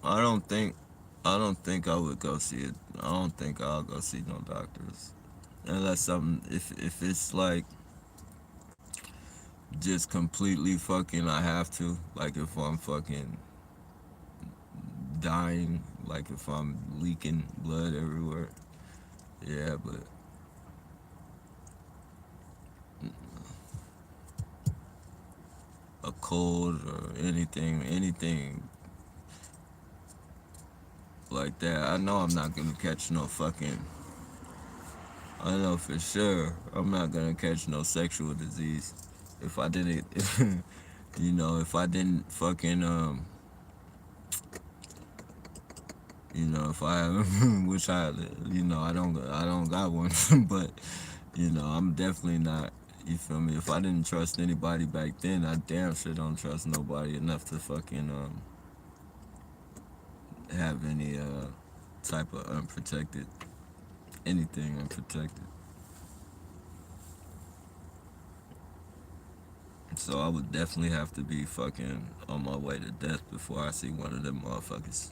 I don't think I don't think I would go see it. I don't think I'll go see no doctors unless something if it's like just completely fucking I have to, like if I'm fucking dying, like if I'm leaking blood everywhere. Yeah, but a cold or anything like that, I know I'm not gonna catch no fucking. I know for sure I'm not gonna catch no sexual disease if I didn't. If I didn't fucking if I which I don't got one, but I'm definitely not. You feel me? If I didn't trust anybody back then, I damn sure don't trust nobody enough to fucking have any type of unprotected anything unprotected. So I would definitely have to be fucking on my way to death before I see one of them motherfuckers.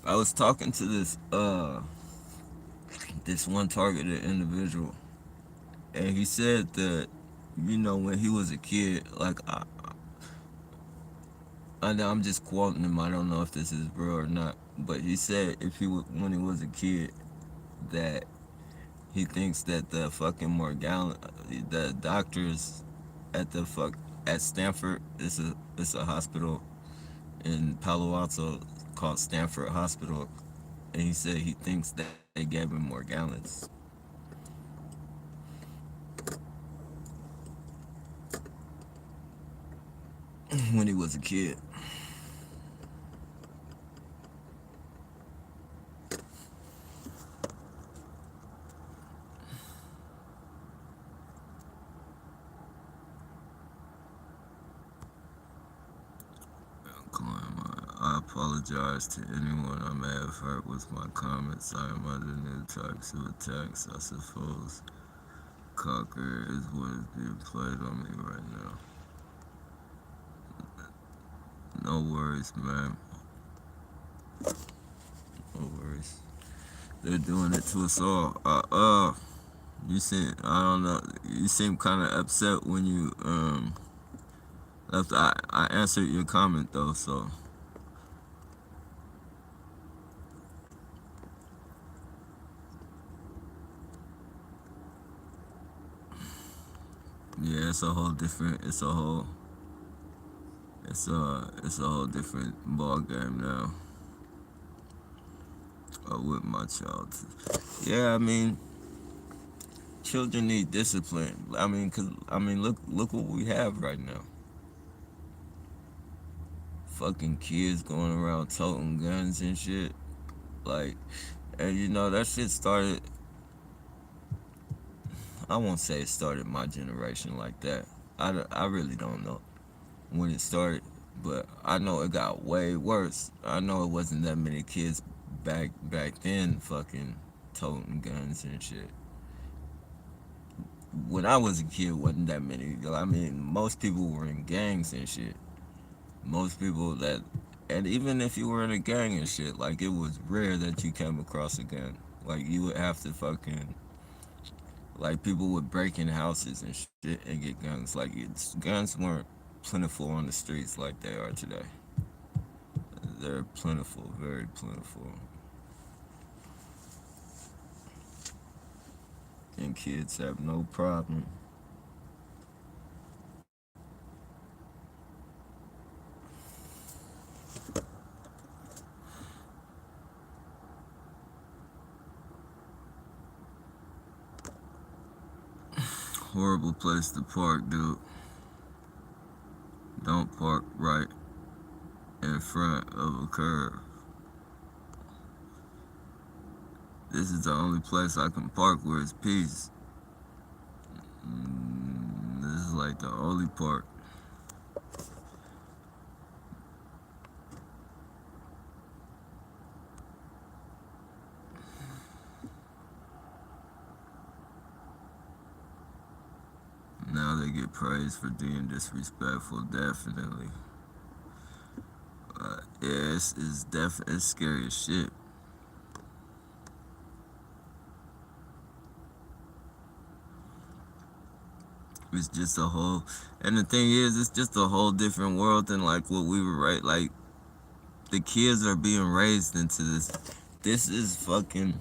I was talking to this one targeted individual, and he said that when he was a kid, like I know I'm just quoting him. I don't know if this is real or not, but he said when he was a kid that he thinks that the doctors at Stanford, it's a hospital in Palo Alto called Stanford Hospital, and he said he thinks that they gave him more gallons when he was a kid. I apologize to anyone I may have hurt with my comments. I am under new types of attacks. I suppose Cocker is what is being played on me right now. No worries, man. No worries. They're doing it to us all. You seem, I don't know, you seem kind of upset when you left. I answered your comment though, so yeah, it's a whole different. It's a whole different ball game now. With my child. Yeah, I mean, children need discipline. Look what we have right now. Fucking kids going around toting guns and shit. Like, and you know that shit started. I won't say it started my generation like that. I really don't know when it started, but I know it got way worse. I know it wasn't that many kids back then fucking toting guns and shit. When I was a kid, wasn't that many. I mean, most people were in gangs and shit. Most people that, and even if you were in a gang and shit, like it was rare that you came across a gun. Like you would have to fucking, like people would break in houses and shit and get guns. Like guns weren't plentiful on the streets like they are today. They're plentiful, very plentiful, and kids have no problem. Horrible place to park, dude. Don't park right in front of a curb. This is the only place I can park where it's peace. This is like the only park. Now they get praised for being disrespectful, definitely. Yeah, it's scary as shit. It's just a whole, and the thing is, it's just a whole different world than like what we were like. The kids are being raised into this. This is fucking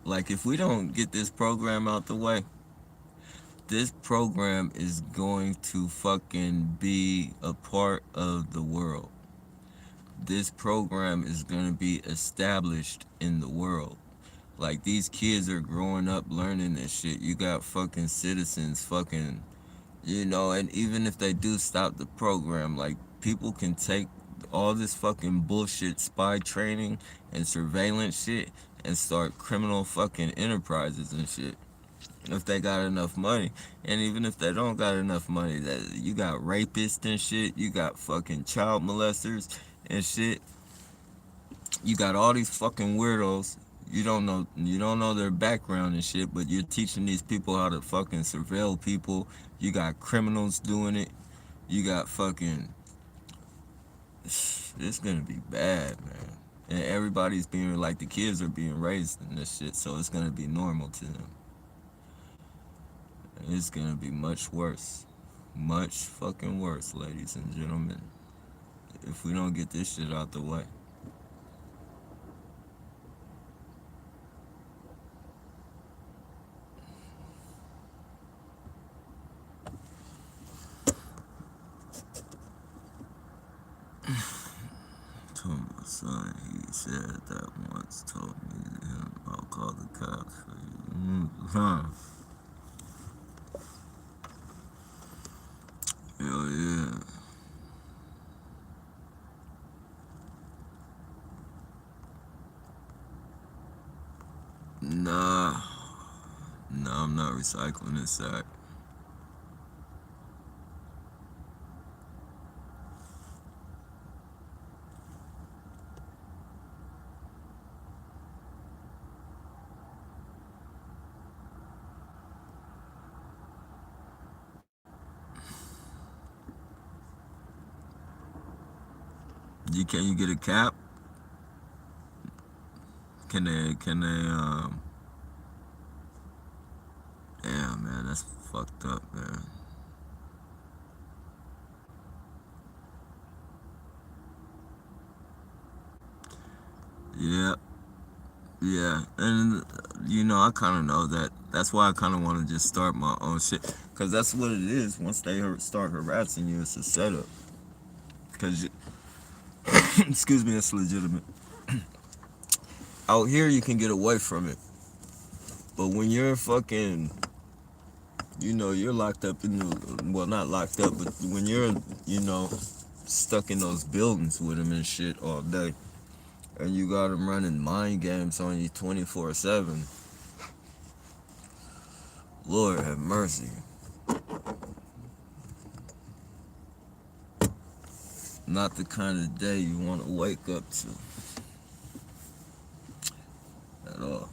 like if we don't get this program out the way, this program is going to fucking be a part of the world. This program is going to be established in the world. Like these kids are growing up learning this shit. You got fucking citizens fucking, and even if they do stop the program, like people can take all this fucking bullshit spy training and surveillance shit and start criminal fucking enterprises and shit if they got enough money. And even if they don't got enough money, that you got rapists and shit, you got fucking child molesters and shit. You got all these fucking weirdos. You don't know their background and shit, but you're teaching these people how to fucking surveil people. You got criminals doing it. You got fucking it's gonna be bad, man. And everybody's being like the kids are being raised in this shit, so it's gonna be normal to them. It's gonna be much worse. Much fucking worse, ladies and gentlemen. If we don't get this shit out the way. Told my son, he said that once, told me him, I'll call the cops for you. Huh. Hell yeah. Nah. Nah, I'm not recycling this sack. Can you get a cap? Can they damn man, that's fucked up, man. Yeah, yeah, and I kind of know that. That's why I kind of want to just start my own shit, cause that's what it is. Once they start harassing you, it's a setup. Cause excuse me, it's legitimate. Out here, you can get away from it, but when you're fucking, you're locked up in the, well, not locked up, but when you're, you know, stuck in those buildings with them and shit all day, and you got them running mind games on you 24/7. Lord have mercy. Not the kind of day you want to wake up to at all.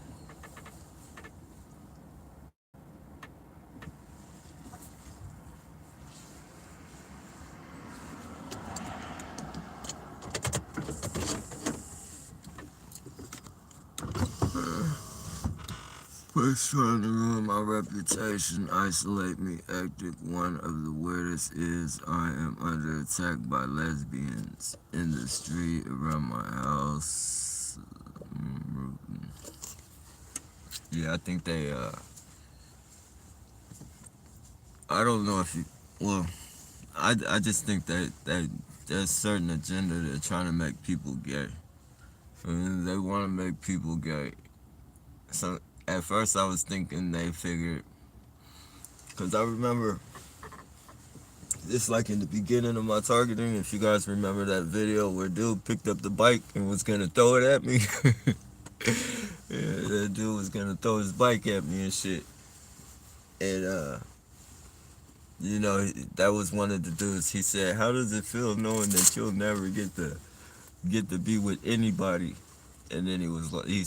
First trying to ruin my reputation, isolate me, hectic. One of the weirdest is I am under attack by lesbians in the street around my house. Yeah, I think I don't know if you, well, I just think that there's certain agenda they're trying to make people gay. I mean, they want to make people gay. So at first I was thinking they figured, because I remember it's like in the beginning of my targeting, if you guys remember that video where dude picked up the bike and was gonna throw it at me. Yeah, that dude was gonna throw his bike at me and shit. And that was one of the dudes. He said, "How does it feel knowing that you'll never get to be with anybody?" And then he was like, he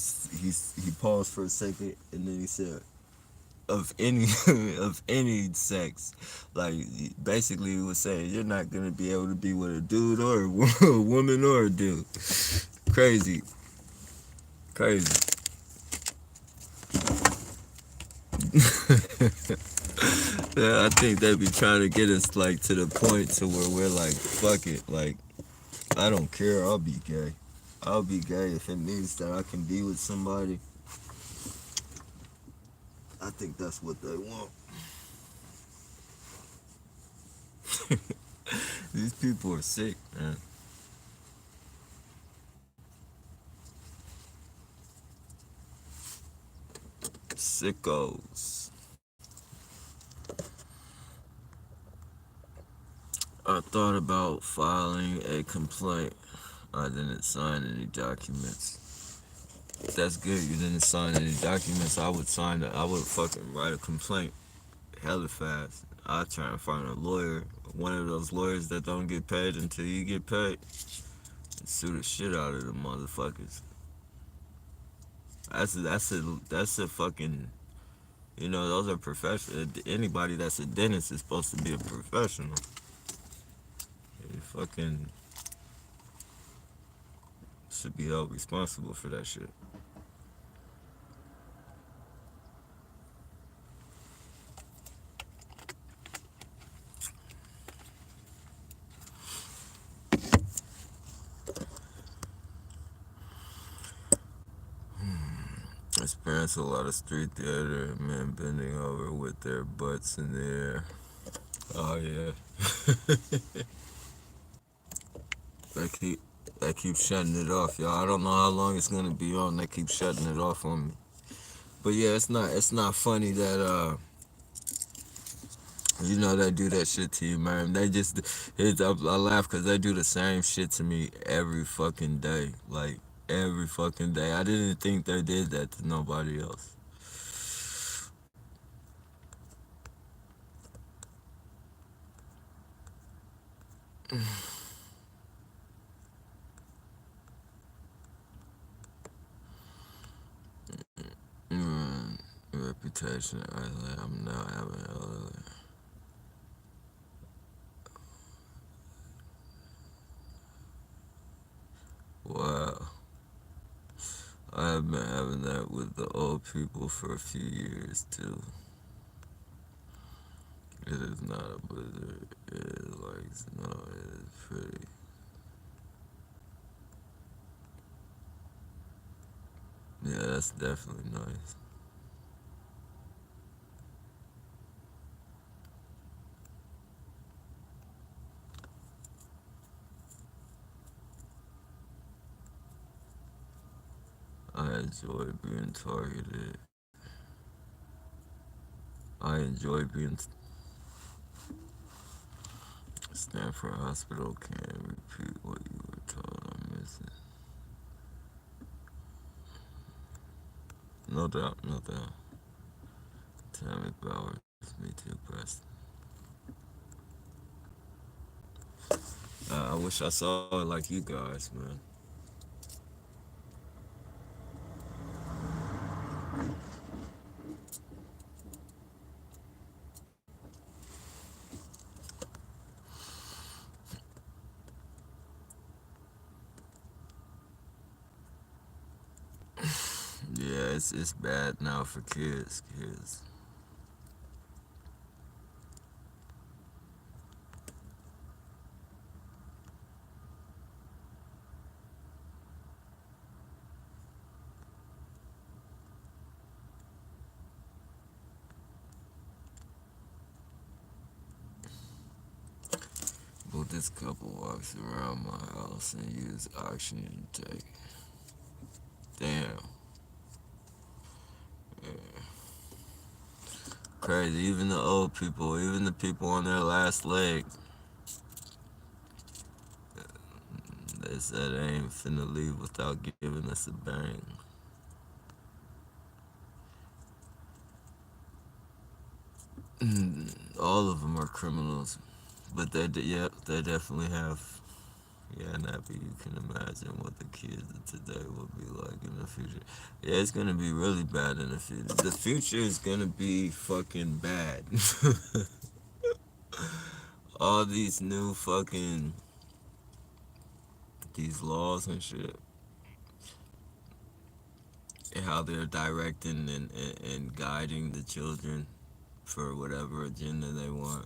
paused for a second, and then he said, "Of any of any sex." Like basically, he was saying you're not gonna be able to be with a dude or a woman or a dude. Crazy, crazy. Yeah, I think they be trying to get us like to the point to where we're like, fuck it, like I don't care, I'll be gay. I'll be gay if it means that I can be with somebody. I think that's what they want. These people are sick, man. Sickos. I thought about filing a complaint. I didn't sign any documents. That's good. You didn't sign any documents. I would sign it. I would fucking write a complaint hella fast. I'd try and find a lawyer. One of those lawyers that don't get paid until you get paid. And sue the shit out of the motherfuckers. That's a fucking, those are professional. Anybody that's a dentist is supposed to be a professional. You fucking should be held responsible for that shit. Experience a lot of street theater, men bending over with their butts in the air. Oh yeah. they keep they keep shutting it off, y'all. I don't know how long it's gonna be on. They keep shutting it off on me. But yeah, it's not funny that they do that shit to you, man. I laugh because they do the same shit to me every fucking day. Like, every fucking day. I didn't think they did that to nobody else. Mm, reputation, I'm not having wow. I I've been having that with the old people for a few years too. It is not a blizzard. It is like snow. It is pretty. Yeah, that's definitely nice. I enjoy being targeted. I enjoy being. Stanford Hospital can't repeat what you were told. I'm missing. No doubt, no doubt. Tammy Bowers, me too, Preston. I wish I saw it like you guys, man. Yeah, it's bad now for kids. Kids. But this couple walks around my house and use oxygen tank. Damn. Yeah. Crazy. Even the old people, even the people on their last leg, they said they ain't finna leave without giving us a bang. All of them are criminals, but yeah, they definitely have. Yeah, Nappy, you can imagine what the kids of today will be like in the future. Yeah, it's gonna be really bad in the future. The future is gonna be fucking bad. All these new fucking these laws and shit, and how they're directing and guiding the children for whatever agenda they want.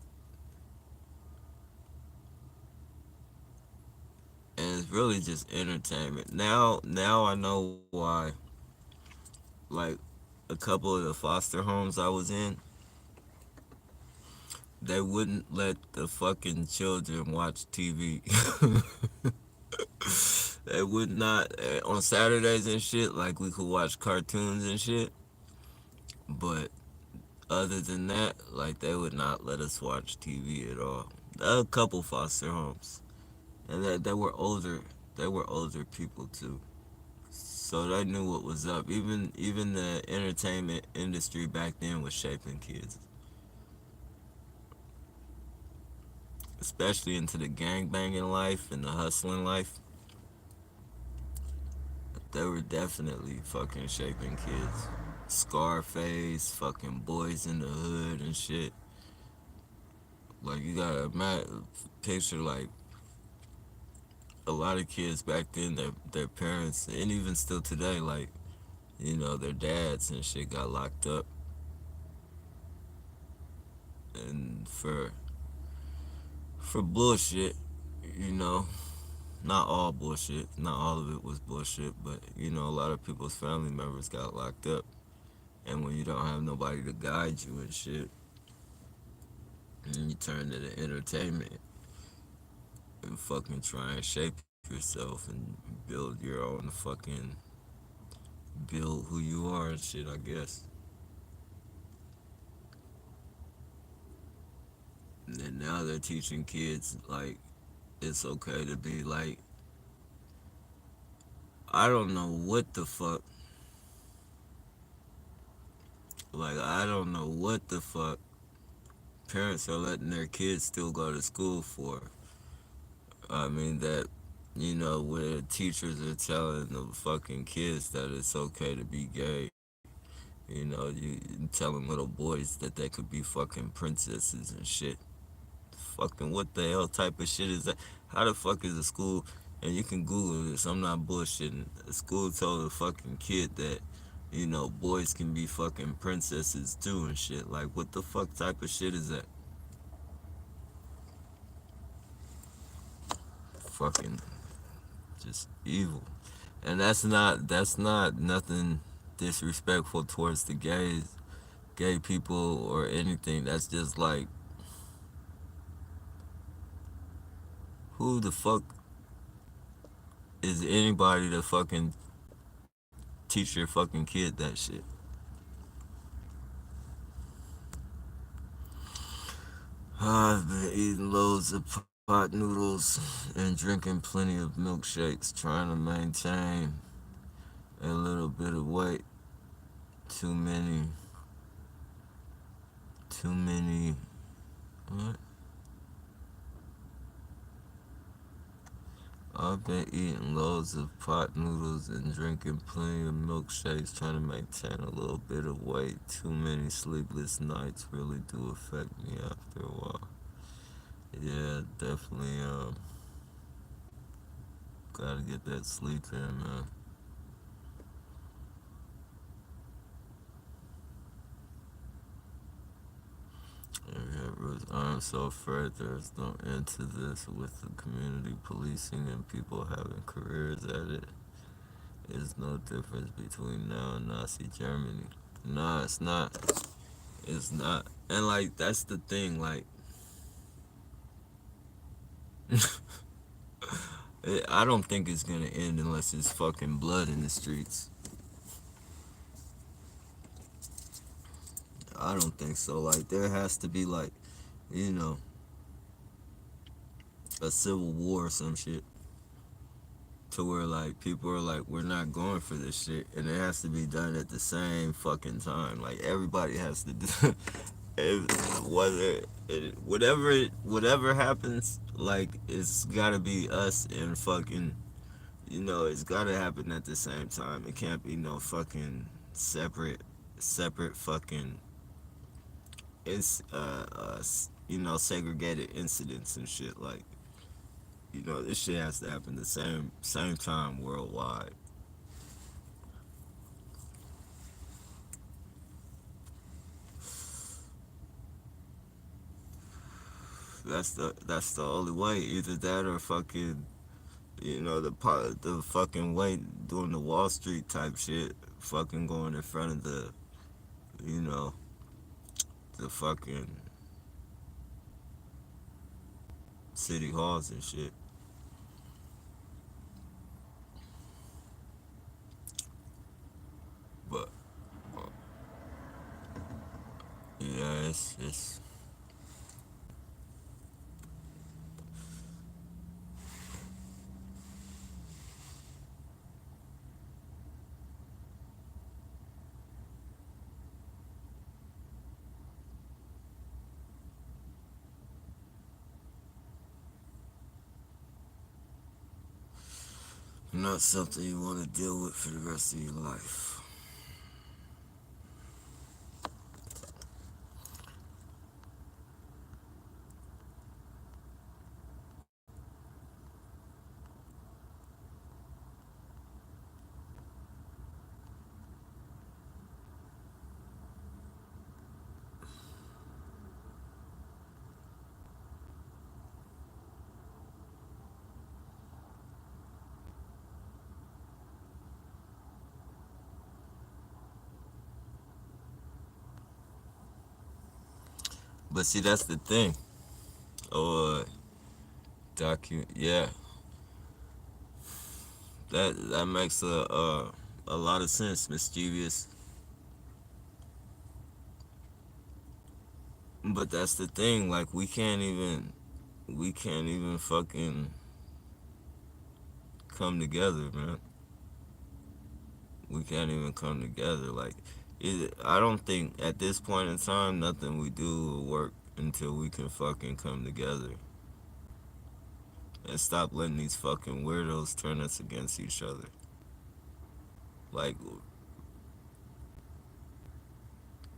And it's really just entertainment. Now I know why. Like a couple of the foster homes I was in, they wouldn't let the fucking children watch TV. They would not on Saturdays and shit. Like we could watch cartoons and shit, but other than that, like they would not let us watch TV at all. A couple foster homes, and they were older. They were older people too, so they knew what was up. Even the entertainment industry back then was shaping kids, especially into the gang banging life and the hustling life. They were definitely fucking shaping kids. Scarface, fucking Boys in the Hood and shit. Like you gotta picture like a lot of kids back then, their parents, and even still today, like their dads and shit got locked up, and for bullshit, you know. Not all bullshit. Not all of it was bullshit, but a lot of people's family members got locked up, and when you don't have nobody to guide you and shit, and you turn to the entertainment and fucking try and shape yourself and build your own fucking build who you are and shit, I guess. And now they're teaching kids like it's okay to be like I don't know what the fuck. Like I don't know what the fuck parents are letting their kids still go to school for. I mean that where teachers are telling the fucking kids that it's okay to be gay. You telling little boys that they could be fucking princesses and shit. Fucking what the hell type of shit is that? How the fuck is a school? And you can Google this. I'm not bullshitting. A school told a fucking kid that, boys can be fucking princesses too and shit. Like, what the fuck type of shit is that? Fucking just evil. And that's not nothing disrespectful towards the gay people or anything. That's just like, who the fuck is anybody to fucking teach your fucking kid that shit? I've been eating loads of pot noodles and drinking plenty of milkshakes, trying to maintain a little bit of weight. Too many, too many. What? I've been eating loads of pot noodles and drinking plenty of milkshakes, trying to maintain a little bit of weight. Too many sleepless nights really do affect me after a while. Yeah, definitely. Gotta get that sleep in, man. I'm so afraid there's no end to this with the community policing and people having careers at it. There's no difference between now and Nazi Germany. Nah, it's not. It's not. And like that's the thing. Like, I don't think it's gonna end unless it's fucking blood in the streets. I don't think so. Like there has to be like, you know, a civil war or some shit to where like people are like, we're not going for this shit, and it has to be done at the same fucking time. Like everybody has to do. Whether whatever happens, like it's gotta be us and fucking, it's gotta happen at the same time. It can't be no fucking separate fucking, it's segregated incidents and shit. Like, this shit has to happen the same time worldwide. That's the only way. Either that or fucking, the fucking way doing the Wall Street type shit, fucking going in front of you know, the fucking city halls and shit. But yeah, it's not something you want to deal with for the rest of your life. But see, that's the thing. Or yeah, that makes a lot of sense. Mischievous. But that's the thing. Like we can't even fucking come together, man. We can't even come together. Like, I don't think at this point in time nothing we do will work until we can fucking come together and stop letting these fucking weirdos turn us against each other. Like,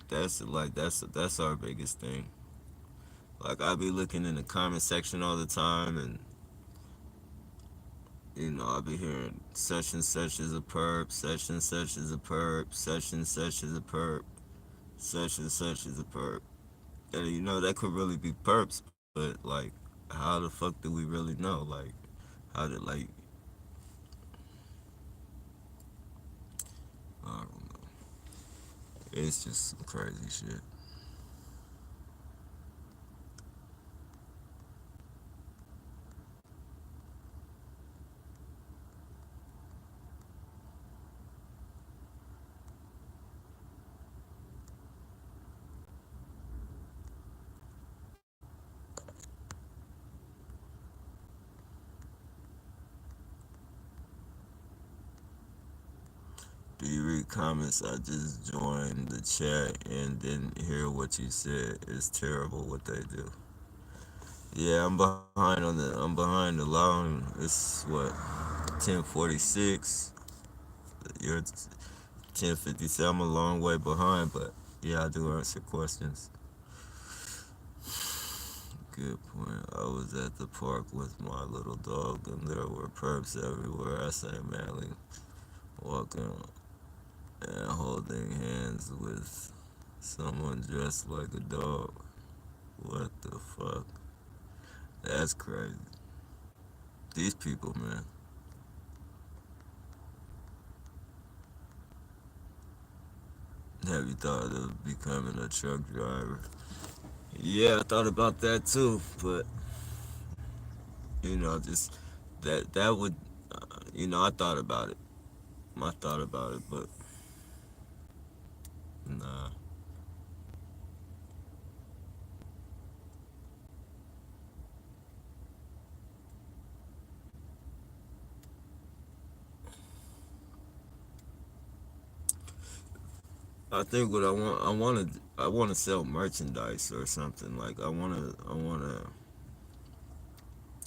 that's our biggest thing. Like, I be looking in the comment section all the time, and I'll be hearing such and such is a perp, such and such is a perp, such and such is a perp, such and such is a perp. And that could really be perps, but like, how the fuck do we really know? Like, how did like, I don't know. It's just some crazy shit. Do you read comments? I just joined the chat and didn't hear what you said. It's terrible what they do. Yeah, I'm behind the line. It's what 10:46. You're 10:57. I'm a long way behind, but yeah, I do answer questions. Good point. I was at the park with my little dog, and there were perps everywhere. I say manly walking and holding hands with someone dressed like a dog. What the fuck? That's crazy. These people, man. Have you thought of becoming a truck driver? Yeah, I thought about that too, but just that would, I thought about it. I thought about it, but nah. I think what I want to sell merchandise or something. Like I don't want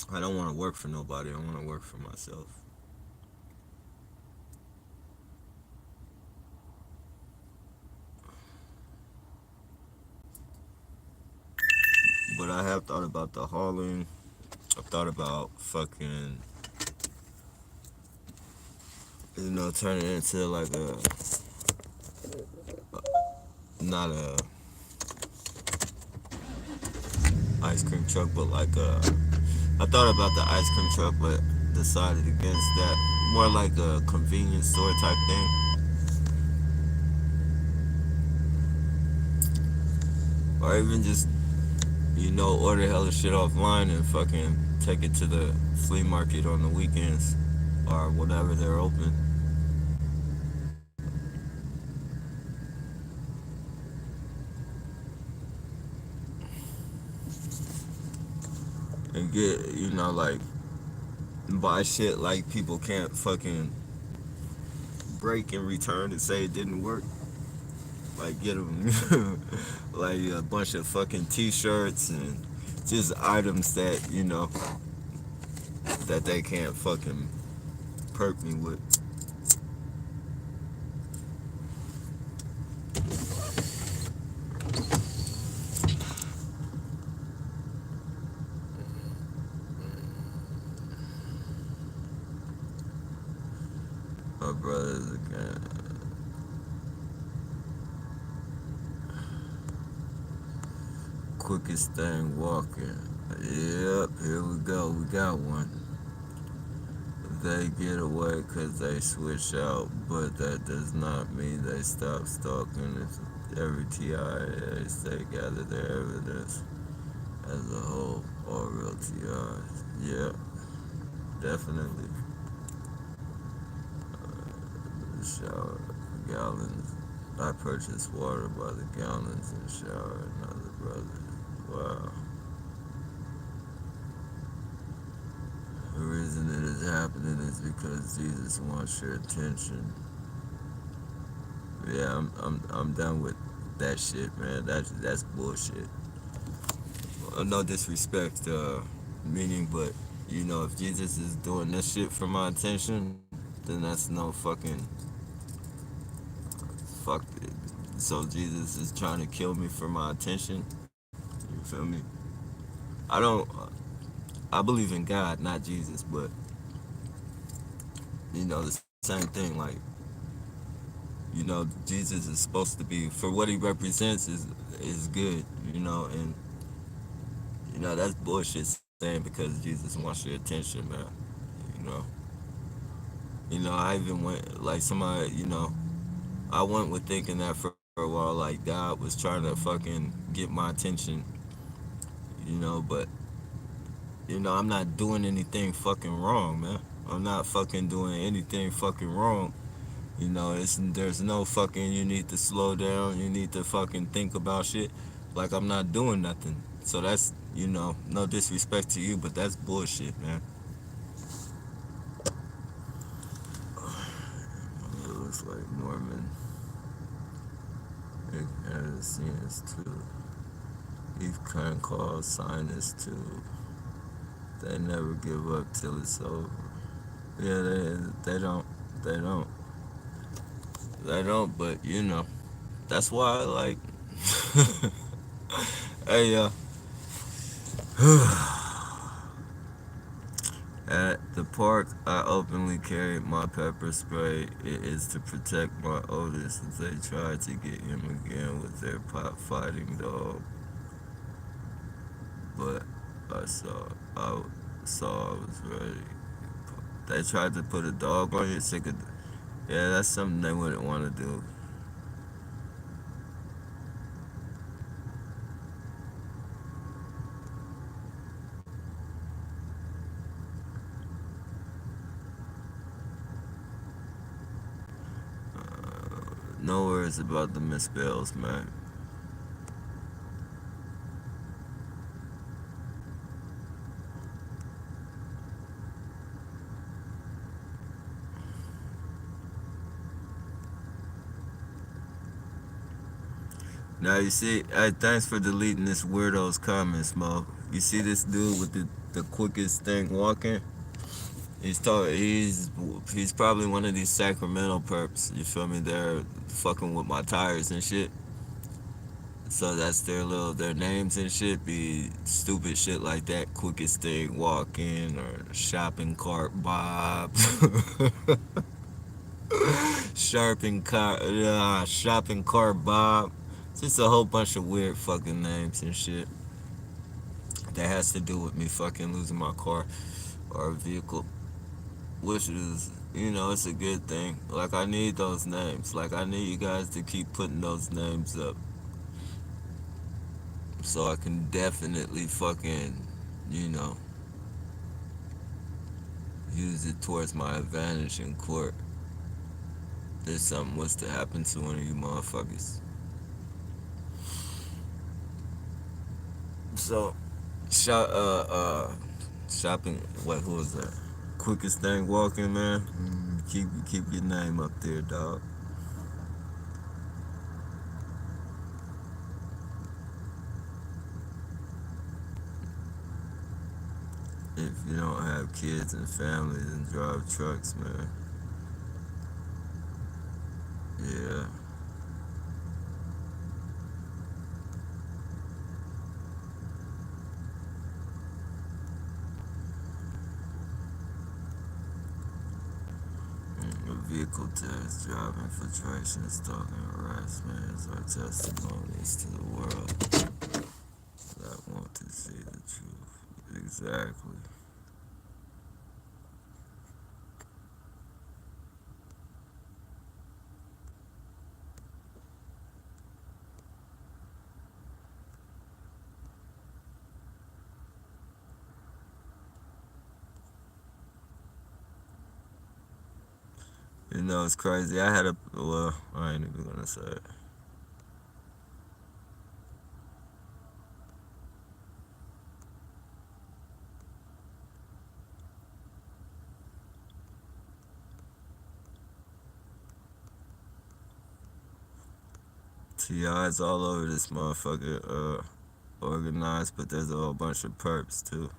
to work for nobody. I want to work for myself. But I have thought about the hauling. I've thought about fucking, turning it into like not a ice cream truck, but like I thought about the ice cream truck, but decided against that. More like a convenience store type thing, or even just order hella shit offline and fucking take it to the flea market on the weekends or whatever they're open, and get like buy shit like people can't fucking break and return and say it didn't work. Like get them like a bunch of fucking t-shirts and just items that that they can't fucking perk me with. My brothers again. Quickest thing walking. Yep, here we go. We got one. They get away because they switch out, but that does not mean they stop stalking. It's every TIA they gather their evidence as a whole, all real TIs. Yeah, definitely. Shower gallons. I purchase water by the gallons and shower another brother. Wow. The reason it is happening is because Jesus wants your attention. Yeah, I'm done with that shit, man. That's bullshit. No disrespect, meaning, but if Jesus is doing this shit for my attention, then that's no fucking fuck. So Jesus is trying to kill me for my attention. You feel me? I don't. I believe in God, not Jesus, but The same thing. Like, Jesus is supposed to be, for what he represents, is good. And that's bullshit saying because Jesus wants your attention, man. You know, I even went like somebody. I went with thinking that for a while, like God was trying to fucking get my attention. But I'm not doing anything fucking wrong, man. I'm not fucking doing anything fucking wrong. There's no fucking, you need to slow down, you need to fucking think about shit. Like, I'm not doing nothing. So that's, no disrespect to you, but that's bullshit, man. It looks like Norman has scenes too. Eve can call sinus too. They never give up till it's over. Yeah, they don't. They don't. They don't, but that's why, like, hey, at the park, I openly carried my pepper spray. It is to protect my oldest as they tried to get him again with their pot fighting dog. But I saw, I saw I was ready. They tried to put a dog on you. Sick of, yeah, that's something they wouldn't want to do. No worries about the misspells, man. Now you see, hey, thanks for deleting this weirdo's comments, Mo. You see this dude with the quickest thing walking? He's probably one of these Sacramento perps. You feel me? They're fucking with my tires and shit. So that's their names and shit be stupid shit like that. Quickest thing walking or shopping cart Bob. Shopping cart Bob. Just a whole bunch of weird fucking names and shit. That has to do with me fucking losing my car or vehicle. Which is, it's a good thing. Like, I need those names. Like, I need you guys to keep putting those names up so I can definitely fucking, you know, use it towards my advantage in court. If something was to happen to one of you motherfuckers. So, shop, shopping. Who was that? Quickest thing walking, man. Keep your name up there, dog. If you don't have kids and families and drive trucks, man. Yeah. Vehicle test, driving infiltration, stalking, harassment is our testimonies to the world that want to see the truth. Exactly. It's crazy. I ain't even gonna say it. TI's all over this motherfucker, organized, but there's a whole bunch of perps too.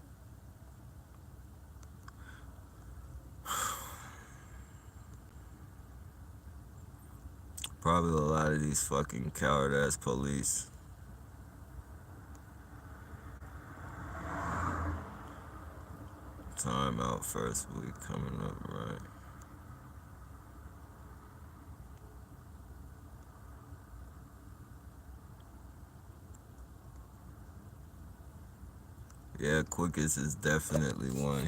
Probably a lot of these fucking coward ass police. Time out first week coming up, right? Yeah, Quickest is definitely one.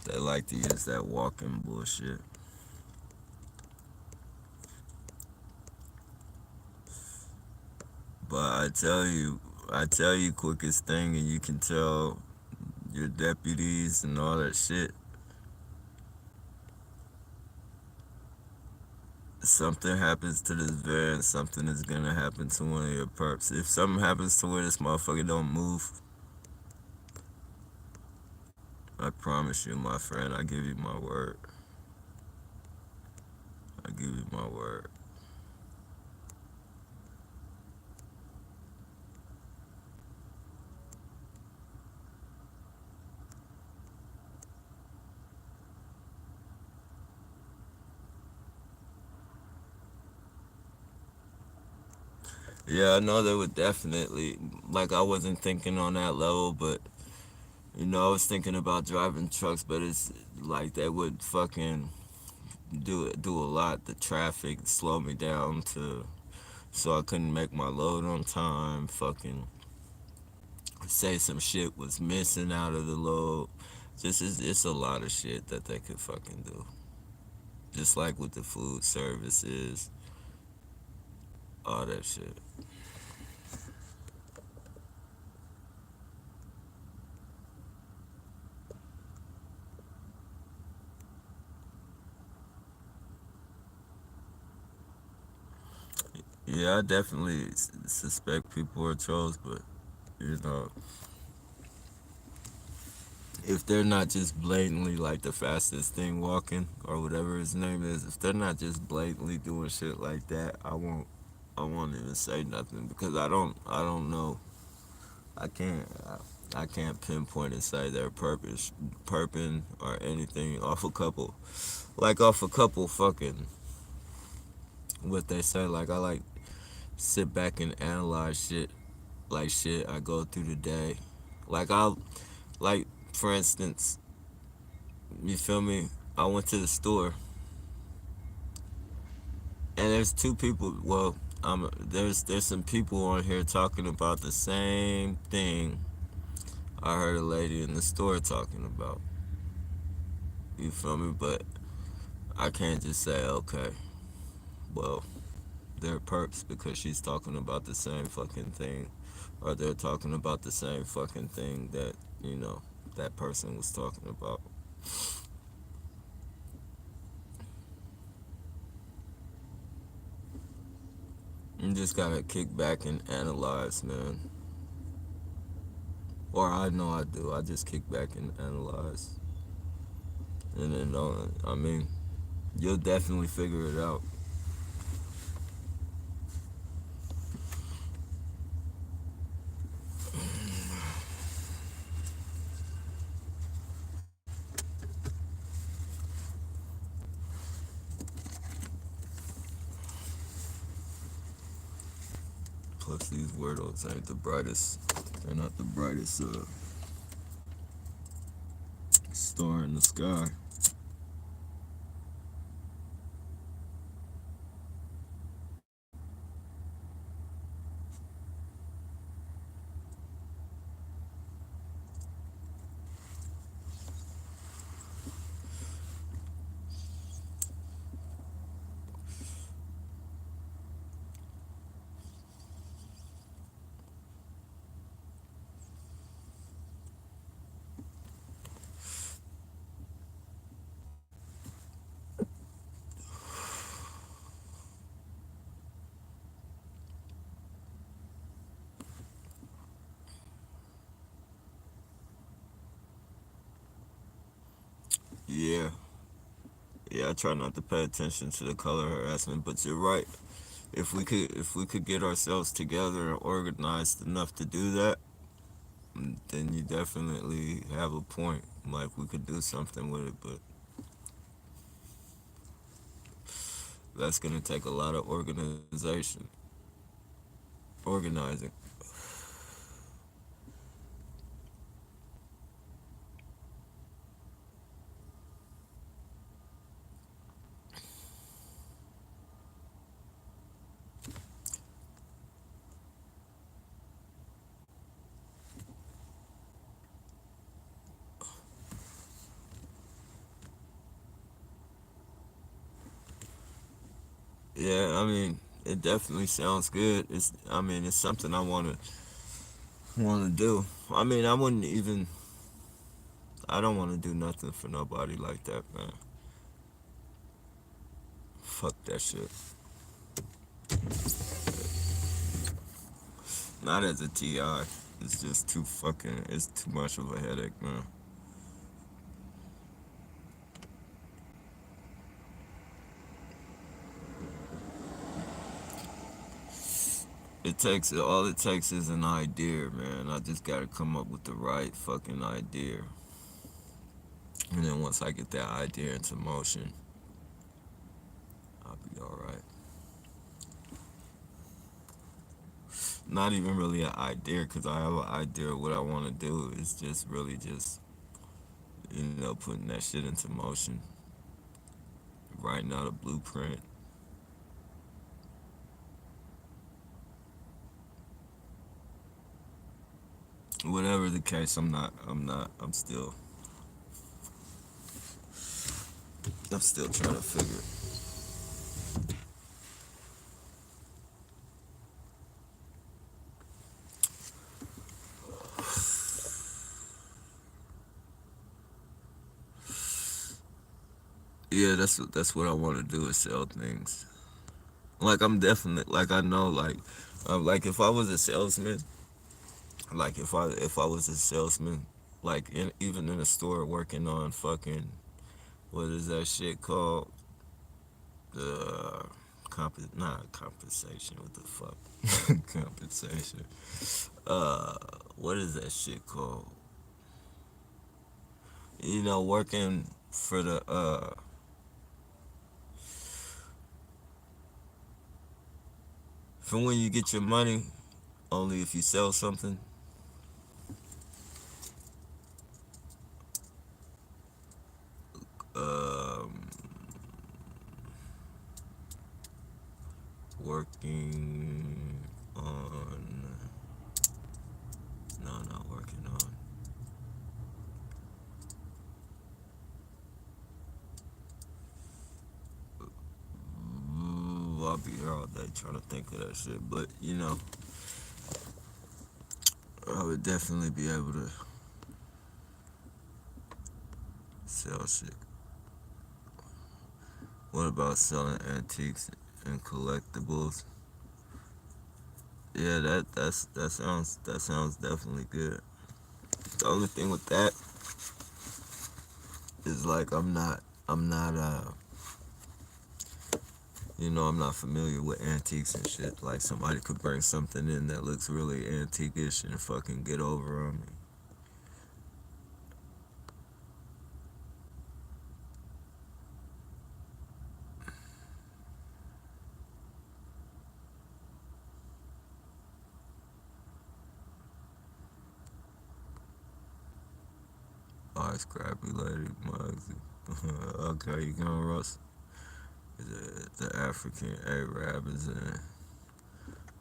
They like to use that walking bullshit. But I tell you, Quickest thing, and you can tell your deputies and all that shit. Something happens to this van, something is gonna happen to one of your perps. If something happens to where this motherfucker don't move, I promise you, my friend, I give you my word. I give you my word. Yeah, I know they would definitely, like, I wasn't thinking on that level, but, I was thinking about driving trucks, but it's like they would fucking do a lot. The traffic slow me down to, so I couldn't make my load on time, fucking say some shit was missing out of the load. It's a lot of shit that they could fucking do. Just like with the food services, all that shit. Yeah, I definitely suspect people are trolls, but you know, if they're not just blatantly like the fastest thing walking or whatever his name is, if they're not just blatantly doing shit like that, I won't even say nothing because I don't know. I can't, I can't pinpoint and say their perping or anything off a couple, like off a couple fucking what they say. Like I like sit back and analyze shit, like shit I go through the day. Like I'll, like for instance, you feel me? I went to the store and there's two people. Well, there's some people on here talking about the same thing I heard a lady in the store talking about. You feel me? But I can't just say okay. Well, they're perps because she's talking about the same fucking thing, or they're talking about the same fucking thing that that person was talking about. You just gotta kick back and analyze, man. Or I know I do. I just kick back and analyze, and then I mean, you'll definitely figure it out. Plus, these weirdos ain't the brightest. They're not the brightest star in the sky. Yeah, yeah. I try not to pay attention to the color harassment, but you're right. If we could get ourselves together and organized enough to do that, then you definitely have a point. Like we could do something with it, but that's gonna take a lot of organizing. I mean, it definitely sounds good. I mean, it's something I wanna do. I mean, I wouldn't even. I don't want to do nothing for nobody like that, man. Fuck that shit. Not as a TI. It's just too fucking. It's too much of a headache, man. All it takes is an idea, man. I just gotta come up with the right fucking idea. And then once I get that idea into motion, I'll be alright. Not even really an idea, because I have an idea of what I want to do. It's just really just, putting that shit into motion, writing out a blueprint. Whatever the case, I'm still trying to figure it. Yeah, that's what I want to do is sell things. Like I'm definitely like I know like if I was a salesman, like if I was a salesman, like even in a store working on fucking what is that shit called? The not compensation. What the fuck? Compensation. Uh, what is that shit called? Working for from when you get your money, only if you sell something. Um, working on no, not working on. I'll be here all day trying to think of that shit, but I would definitely be able to sell shit. What about selling antiques and collectibles? Yeah, that sounds definitely good. The only thing with that is like I'm not familiar with antiques and shit. Like somebody could bring something in that looks really antique-ish and fucking get over on me. Alright, scrappy lady, Muggsy. Okay, you gonna roast the African Arab is in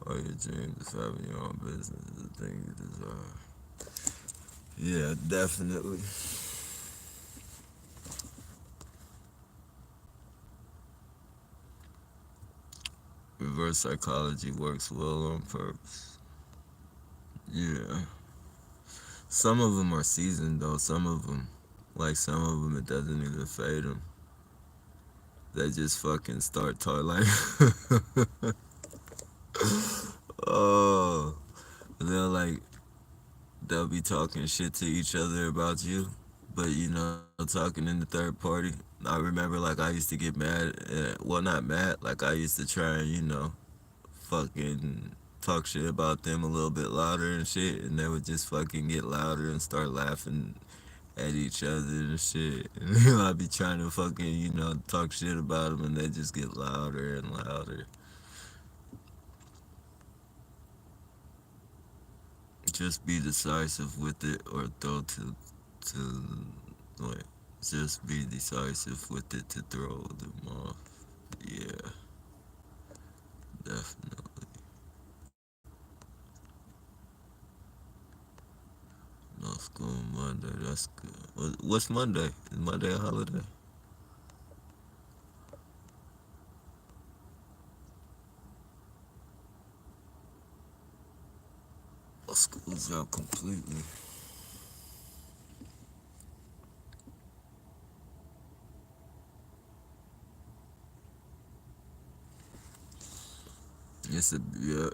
all your dreams of having your own business is the thing you desire. Yeah, definitely. Reverse psychology works well on purpose. Yeah. Some of them are seasoned though. Some of them, it doesn't even fade them. They just fucking start talking like, oh, they'll like, they'll be talking shit to each other about you, but talking in the third party. I remember like I used to get mad, well, not mad, like I used to try and, fucking talk shit about them a little bit louder and shit, and they would just fucking get louder and start laughing at each other and shit. And I'd be trying to fucking, talk shit about them, and they just get louder and louder. Just be decisive with it, or throw to like, just be decisive with it to throw them off. Yeah, definitely. No school Monday. That's good. What's Monday? Is Monday a holiday? Schools out completely. It's a yeah,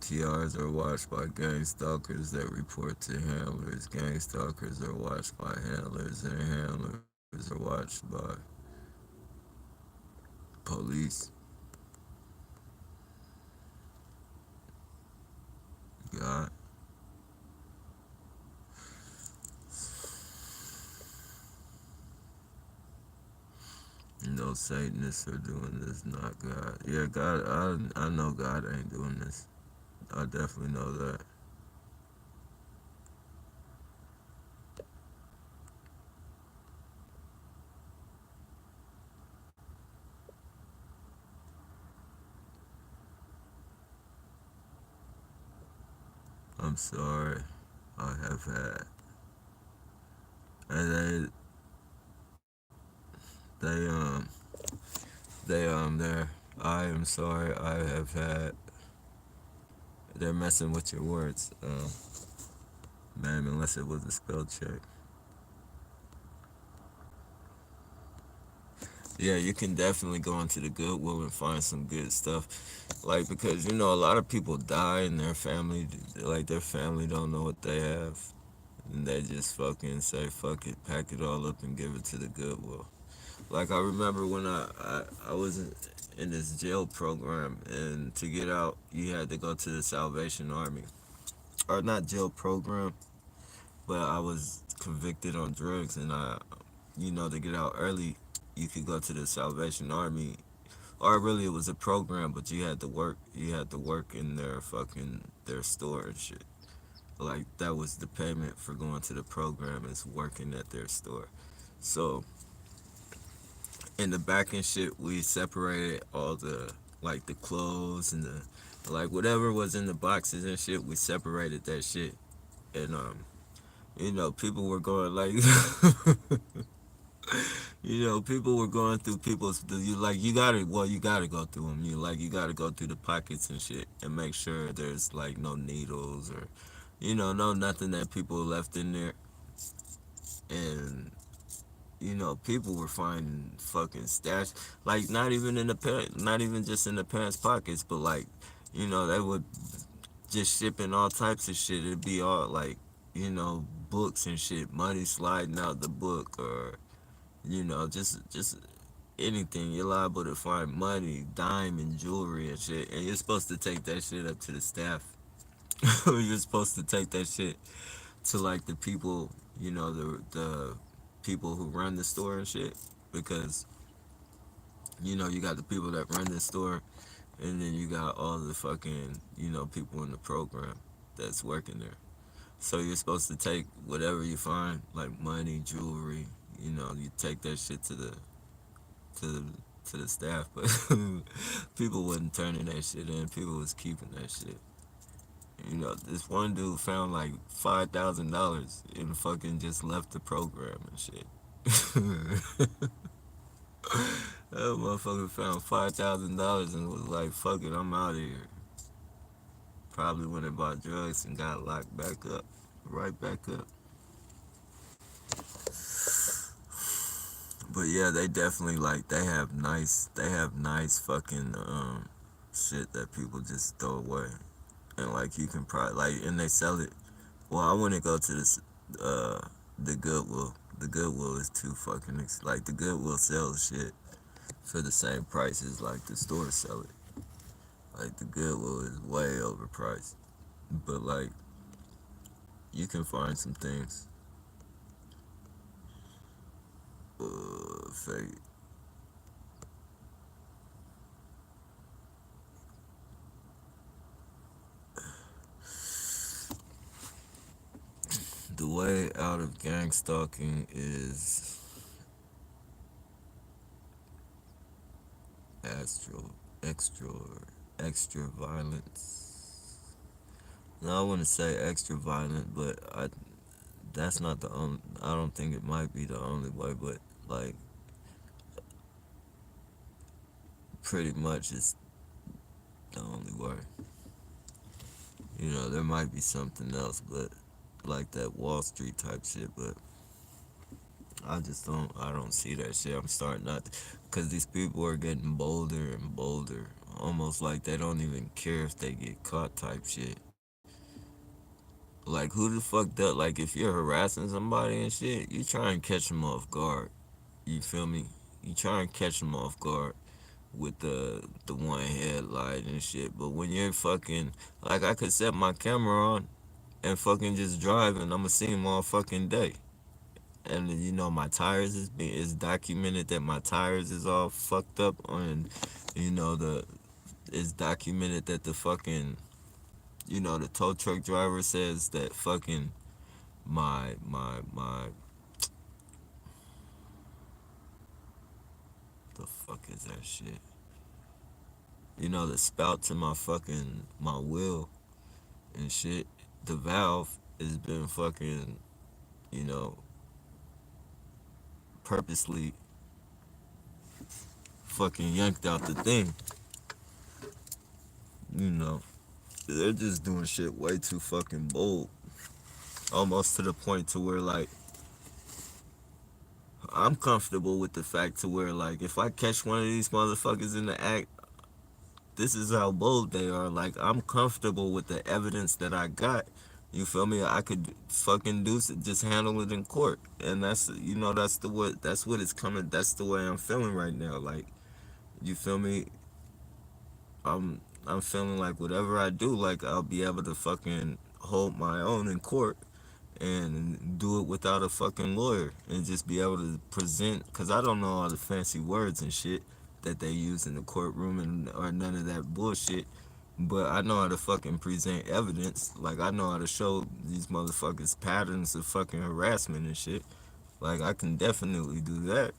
TRs are watched by gang stalkers that report to handlers. Gang stalkers are watched by handlers, and handlers are watched by police. God, no Satanists are doing this, not God. Yeah, God, I know God ain't doing this. I definitely know that. I'm sorry. I have had. And they, there. I am sorry. I have had. They're messing with your words, ma'am, unless it was a spell check. Yeah, you can definitely go into the Goodwill and find some good stuff. Like, because, a lot of people die and their family, like, their family don't know what they have. And they just fucking say, fuck it, pack it all up and give it to the Goodwill. Like, I remember when I was in this jail program, and to get out, you had to go to the Salvation Army. Or not jail program, but I was convicted on drugs, and to get out early, you could go to the Salvation Army, or really it was a program, but you had to work. You had to work in their store and shit. Like, that was the payment for going to the program, is working at their store. So in the back and shit, we separated all the, like, the clothes and the, like, whatever was in the boxes and shit. We separated that shit, and people were going like, people were going through you gotta go through them. You gotta go through the pockets and shit and make sure there's like no needles or, no nothing that people left in there. And people were finding fucking stash, like, not even in the pants, not even just in the pants pockets, but like, they would just shipping all types of shit. It'd be all like, books and shit, money sliding out the book, or just anything. You're liable to find money, diamond jewelry and shit, and you're supposed to take that shit up to the staff. You're supposed to take that shit to like the people, the people who run the store and shit, because you got the people that run the store, and then you got all the fucking people in the program that's working there. So you're supposed to take whatever you find, like money, jewelry. You take that shit to the to the staff, but people wasn't turning that shit in. People was keeping that shit. This one dude found like $5,000 and fucking just left the program and shit. That motherfucker found $5,000 and was like, "Fuck it, I'm out of here." Probably went and bought drugs and got locked back up, right back up. But yeah, they definitely like they have nice fucking shit that people just throw away, and like you can probably like, and they sell it. Well, I wouldn't go to this uh the Goodwill. The Goodwill is too fucking like the Goodwill sells shit for the same price as like the stores sell it. Like the Goodwill is way overpriced, but like you can find some things. Fake. The way out of gang stalking is astral, extra, extra violence. No, I wouldn't say extra violent, but that's not the only. I don't think it might be the only way, but like pretty much it's the only way. You know, there might be something else, but like that Wall Street type shit, but I don't see that shit. I'm starting not, because these people are getting bolder and bolder, almost like they don't even care if they get caught type shit. Like, who the fuck does, like, if you're harassing somebody and shit, you try and catch them off guard. You feel me? You try and catch them off guard with the one headlight and shit. But when you're fucking, like, I could set my camera on and fucking just drive, and I'ma see him all fucking day. And you know my tires is documented that my tires is all fucked up, and you know the it's documented that the fucking, you know, the tow truck driver says that fucking my the fuck is that shit? You know, the spout to my fucking my wheel and shit, the valve has been fucking, you know, purposely fucking yanked out the thing. You know, they're just doing shit way too fucking bold, almost to the point to where like I'm comfortable with the fact to where like if I catch one of these motherfuckers in the act, this is how bold they are. Like I'm comfortable with the evidence that I got. You feel me? I could fucking just handle it in court, and that's, you know, that's what it's coming. That's the way I'm feeling right now. Like, you feel me? I'm feeling like whatever I do, like I'll be able to fucking hold my own in court and do it without a fucking lawyer and just be able to present, because I don't know all the fancy words and shit that they use in the courtroom and or none of that bullshit, but I know how to fucking present evidence. Like I know how to show these motherfuckers patterns of fucking harassment and shit. Like I can definitely do that.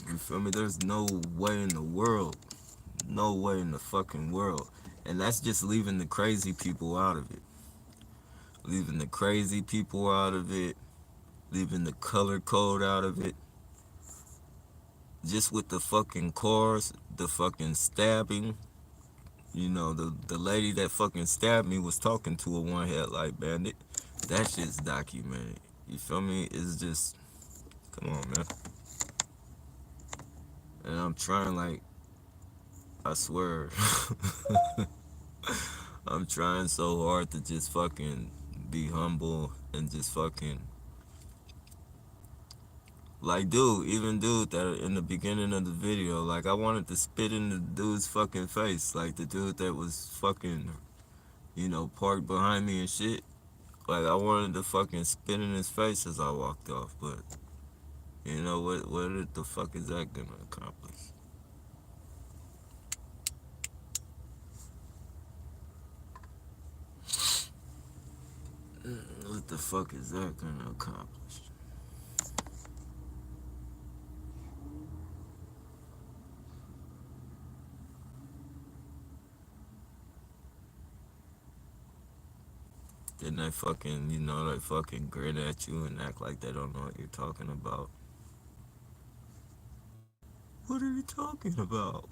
You feel me? There's no way in the world, no way in the fucking world, and that's just leaving the crazy people out of it, leaving the crazy people out of it, leaving the color code out of it. Just with the fucking cars, the fucking stabbing. You know, the lady that fucking stabbed me was talking to a one headlight bandit. That shit's documented. You feel me? It's just, come on, man. And I'm trying, like, I swear, I'm trying so hard to just fucking be humble and just fucking, like, dude that in the beginning of the video, like, I wanted to spit in the dude's fucking face, like the dude that was fucking, you know, parked behind me and shit. Like, I wanted to fucking spit in his face as I walked off, but you know what the fuck is that gonna accomplish? What the fuck is that gonna accomplish? Then they fucking, you know, they fucking grin at you and act like they don't know what you're talking about. What are you talking about?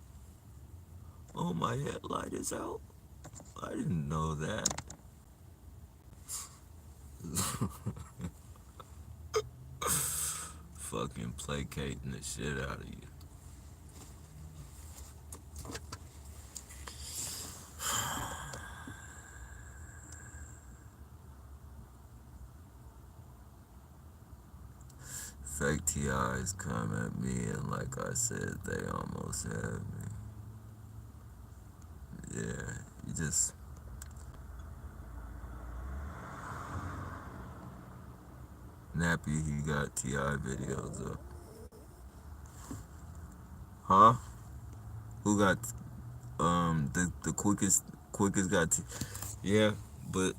Oh, my headlight is out? I didn't know that. Fucking placating the shit out of you. Fake TIs come at me, and like I said, they almost had me. Yeah, you just. Nappy, he got TI videos up. Huh? Who got the quickest got yeah, but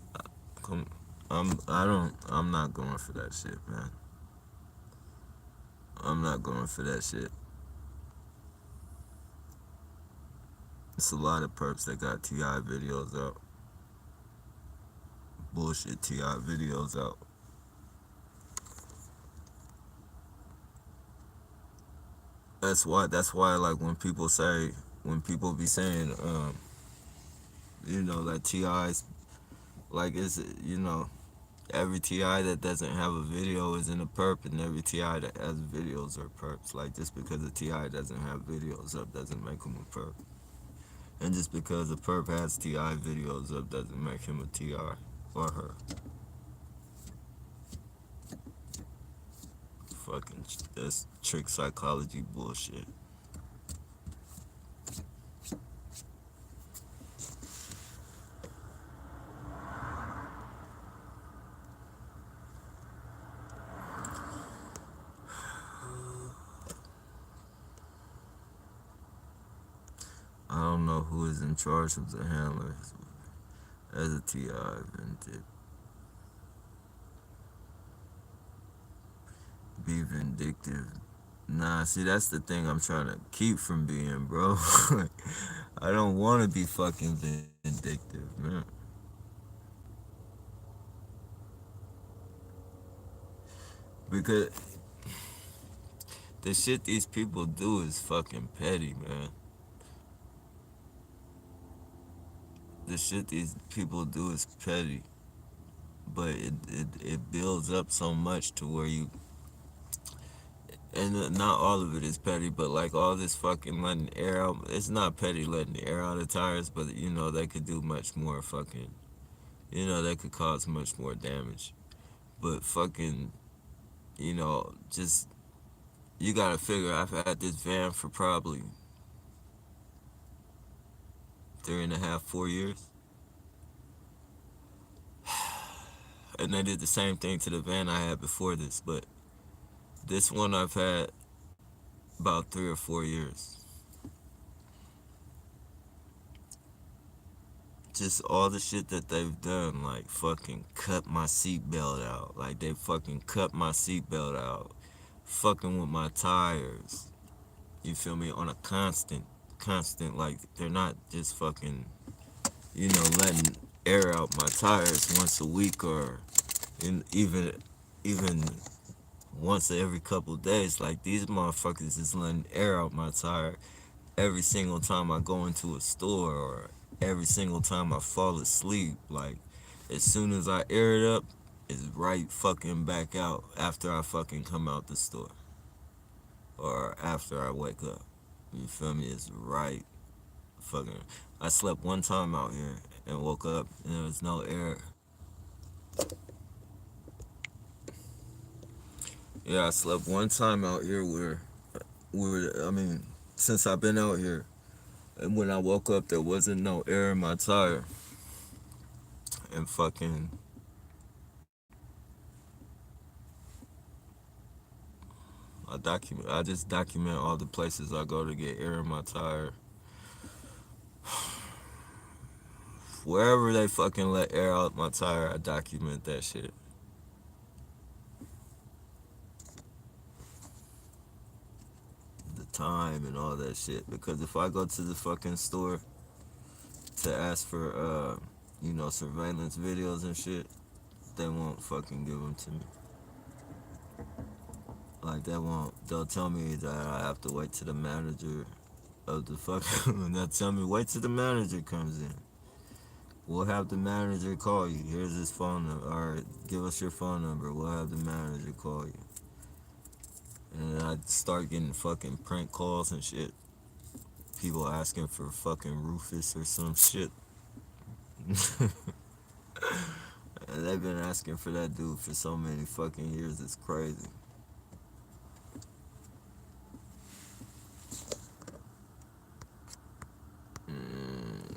come I'm not going for that shit, man. I'm not going for that shit. It's a lot of perps that got TI videos out. Bullshit TI videos out. That's why like when people be saying Like TI's, like it's, every TI that doesn't have a video isn't a perp, and every TI that has videos are perps. Like, just because a TI doesn't have videos up doesn't make him a perp. And just because a perp has TI videos up doesn't make him a TI or her. Fucking, that's trick psychology bullshit. I don't know who is in charge of the handlers as a TI invented. Be vindictive. Nah, see, that's the thing I'm trying to keep from being, bro. I don't want to be fucking vindictive, man. Because the shit these people do is fucking petty, man. The shit these people do is petty, but it builds up so much to where you, and not all of it is petty, but like all this fucking letting air out, it's not petty letting the air out of tires, but they could do much more fucking, they could cause much more damage. But fucking, just, you gotta figure, I've had this van for probably 3.5, 4 years. And they did the same thing to the van I had before this, but this one I've had about 3 or 4 years. Just all the shit that they've done, like fucking cut my seatbelt out. Like, they fucking cut my seatbelt out, fucking with my tires. You feel me? On a constant. Like, they're not just fucking, letting air out my tires once a week, or even once every couple of days. Like, these motherfuckers is letting air out my tire every single time I go into a store, or every single time I fall asleep. Like, as soon as I air it up, it's right fucking back out after I fucking come out the store, or after I wake up. You feel me? It's right fucking. I slept one time out here and woke up and there was no air. Yeah, I slept one time out here I mean, since I've been out here, and when I woke up, there wasn't no air in my tire. And fucking, I just document all the places I go to get air in my tire. Wherever they fucking let air out my tire, I document that shit. The time and all that shit. Because if I go to the fucking store to ask for, surveillance videos and shit, they won't fucking give them to me. Like, they'll tell me that I have to wait till the manager of the fucking, they'll tell me, wait till the manager comes in. We'll have the manager call you. Here's his phone number. Alright, give us your phone number. We'll have the manager call you. And I start getting fucking prank calls and shit. People asking for fucking Rufus or some shit. And they've been asking for that dude for so many fucking years. It's crazy. Mm.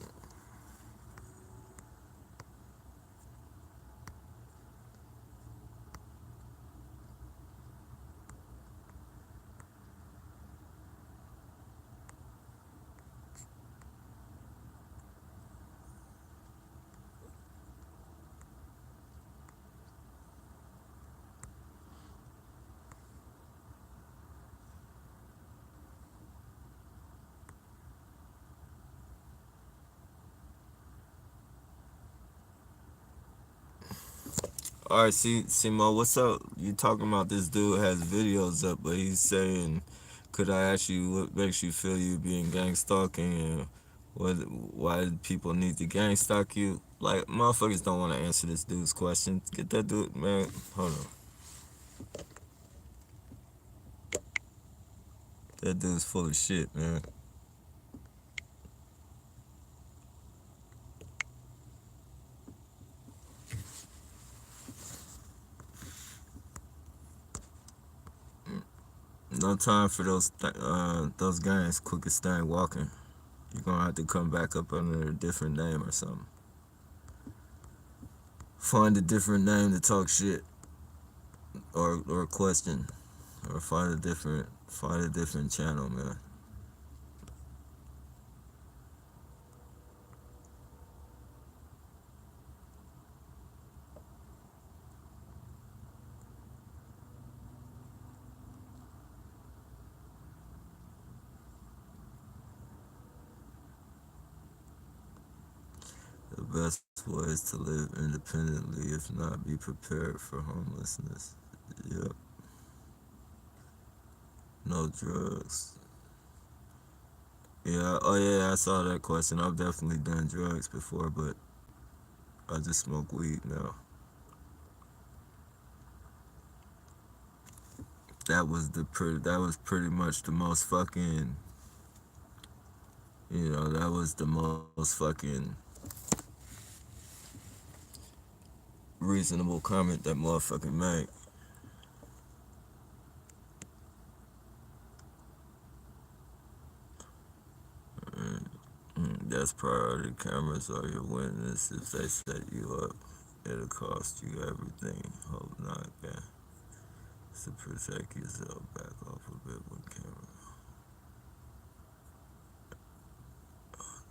All right, see, Mo, what's up? You talking about this dude has videos up, but he's saying, could I ask you what makes you feel you being gang stalking, and What? Why do people need to gang stalk you? Like motherfuckers don't want to answer this dude's question. Get that dude, man. Hold on. That dude's full of shit, man. No time for those gangs. Quickest thing walking. You're gonna have to come back up under a different name or something. Find a different name to talk shit or question or find a different channel, man. The best way is to live independently, if not be prepared for homelessness. Yep. No drugs. Yeah. Oh yeah. I saw that question. I've definitely done drugs before, but I just smoke weed now. That was pretty much the most fucking. That was the most fucking reasonable comment that motherfucking made. That's priority. Cameras are your witness. If they set you up, it'll cost you everything. Hope not, man. To protect yourself, back off a bit with camera.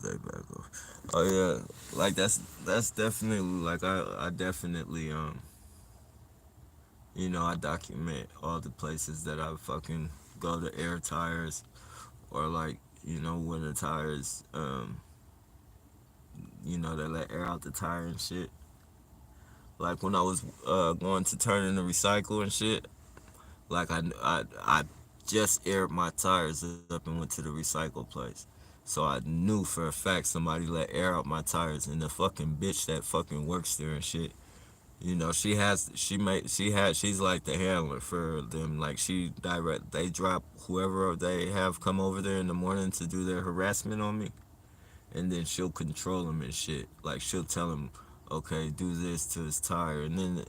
They back off. Oh yeah, like that's definitely like I definitely I document all the places that I fucking go to air tires or like when the tires they let air out the tire and shit. Like when I was going to turn in the recycle and shit. Like I just aired my tires up and went to the recycle place. So I knew for a fact somebody let air out my tires, and the fucking bitch that fucking works there and shit. She's like the handler for them. Like they drop whoever they have come over there in the morning to do their harassment on me, and then she'll control him and shit. Like she'll tell him, okay, do this to his tire, and then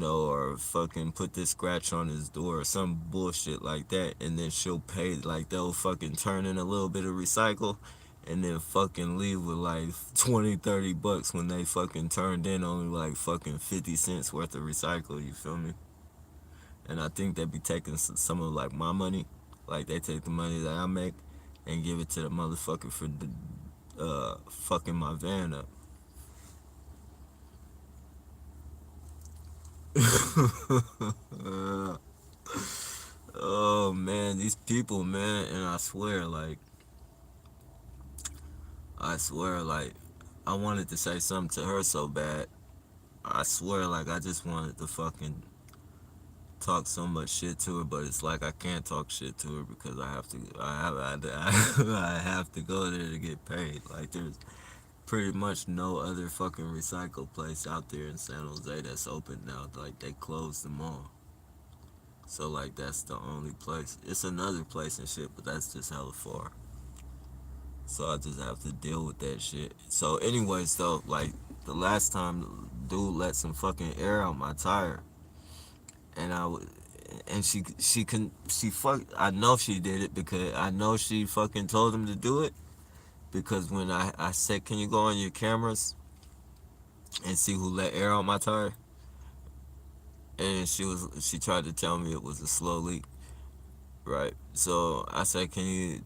or fucking put this scratch on his door or some bullshit like that, and then she'll pay. Like they'll fucking turn in a little bit of recycle. And then fucking leave with like 20, 30 bucks when they fucking turned in only like fucking 50 cents worth of recycle, you feel me? And I think they be taking some of like my money. Like they take the money that I make and give it to the motherfucker for fucking my van up. Oh man, these people, man, and I swear, like, I wanted to say something to her so bad. I swear, like, I just wanted to fucking talk so much shit to her, but it's like I can't talk shit to her because I have to go there to get paid. Like, there's pretty much no other fucking recycle place out there in San Jose that's open now. Like, they closed them all. So like that's the only place. It's another place and shit, but that's just hella far. So I just have to deal with that shit. So anyways though, like the last time dude let some fucking air out my tire and and she fuck I know she did it because I know she fucking told him to do it because when I said can you go on your cameras and see who let air out my tire, and she tried to tell me it was a slow leak. Right. So I said, can you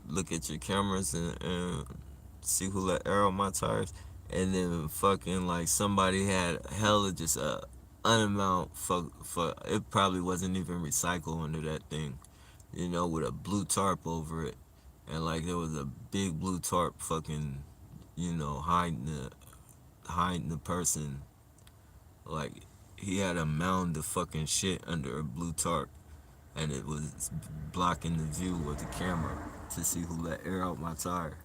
look at your cameras and see who let air on my tires? And then fucking like somebody had hella just a unamount for it probably wasn't even recycled under that thing, with a blue tarp over it. And like there was a big blue tarp fucking, hiding the person. Like he had a mound of fucking shit under a blue tarp, and it was blocking the view of the camera to see who let air out my tire.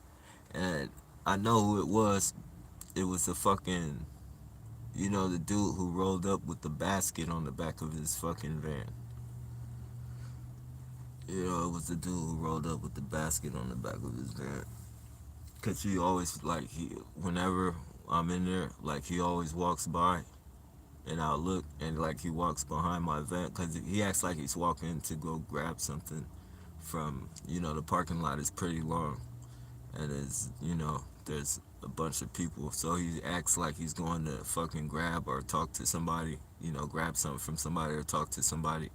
and I know who it was. It was the fucking, the dude who rolled up with the basket on the back of his fucking van. It was the dude who rolled up with the basket on the back of his van. Cause he always whenever I'm in there, like he always walks by, and I'll look, and like he walks behind my van, cause he acts like he's walking to go grab something from, the parking lot is pretty long, and there's a bunch of people, so he acts like he's going to fucking grab or talk to somebody, grab something from somebody or talk to somebody.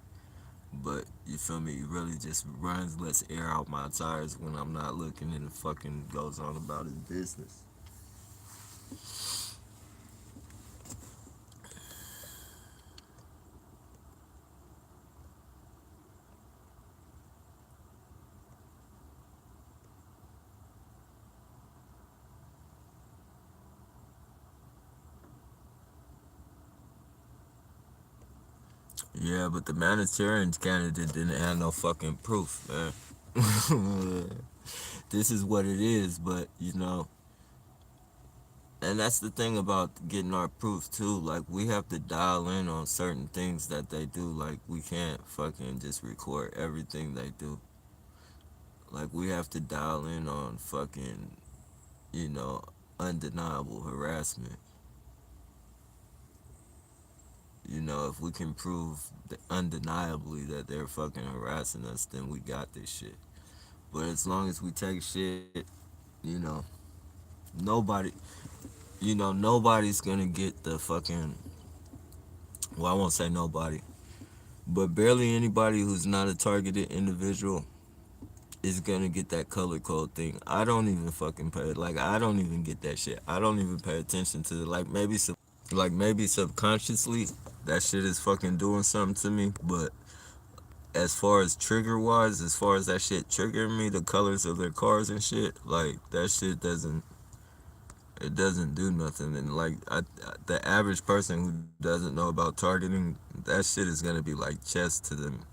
But you feel me? He really just runs, lets air out my tires when I'm not looking, and fucking goes on about his business. Yeah, but the humanitarian candidate didn't have no fucking proof, man. This is what it is, but and that's the thing about getting our proof too. Like we have to dial in on certain things that they do. Like we can't fucking just record everything they do. Like we have to dial in on fucking, you know, undeniable harassment. If we can prove undeniably that they're fucking harassing us, then we got this shit. But as long as we take shit, you know, nobody, nobody's gonna get the fucking. Well, I won't say nobody, but barely anybody who's not a targeted individual is gonna get that color code thing. I don't even fucking pay. Like I don't even get that shit. I don't even pay attention to it. Like maybe subconsciously that shit is fucking doing something to me. But as far as trigger wise, as far as that shit triggering me, the colors of their cars and shit, like that shit doesn't do nothing. And like the average person who doesn't know about targeting, that shit is gonna be like chess to them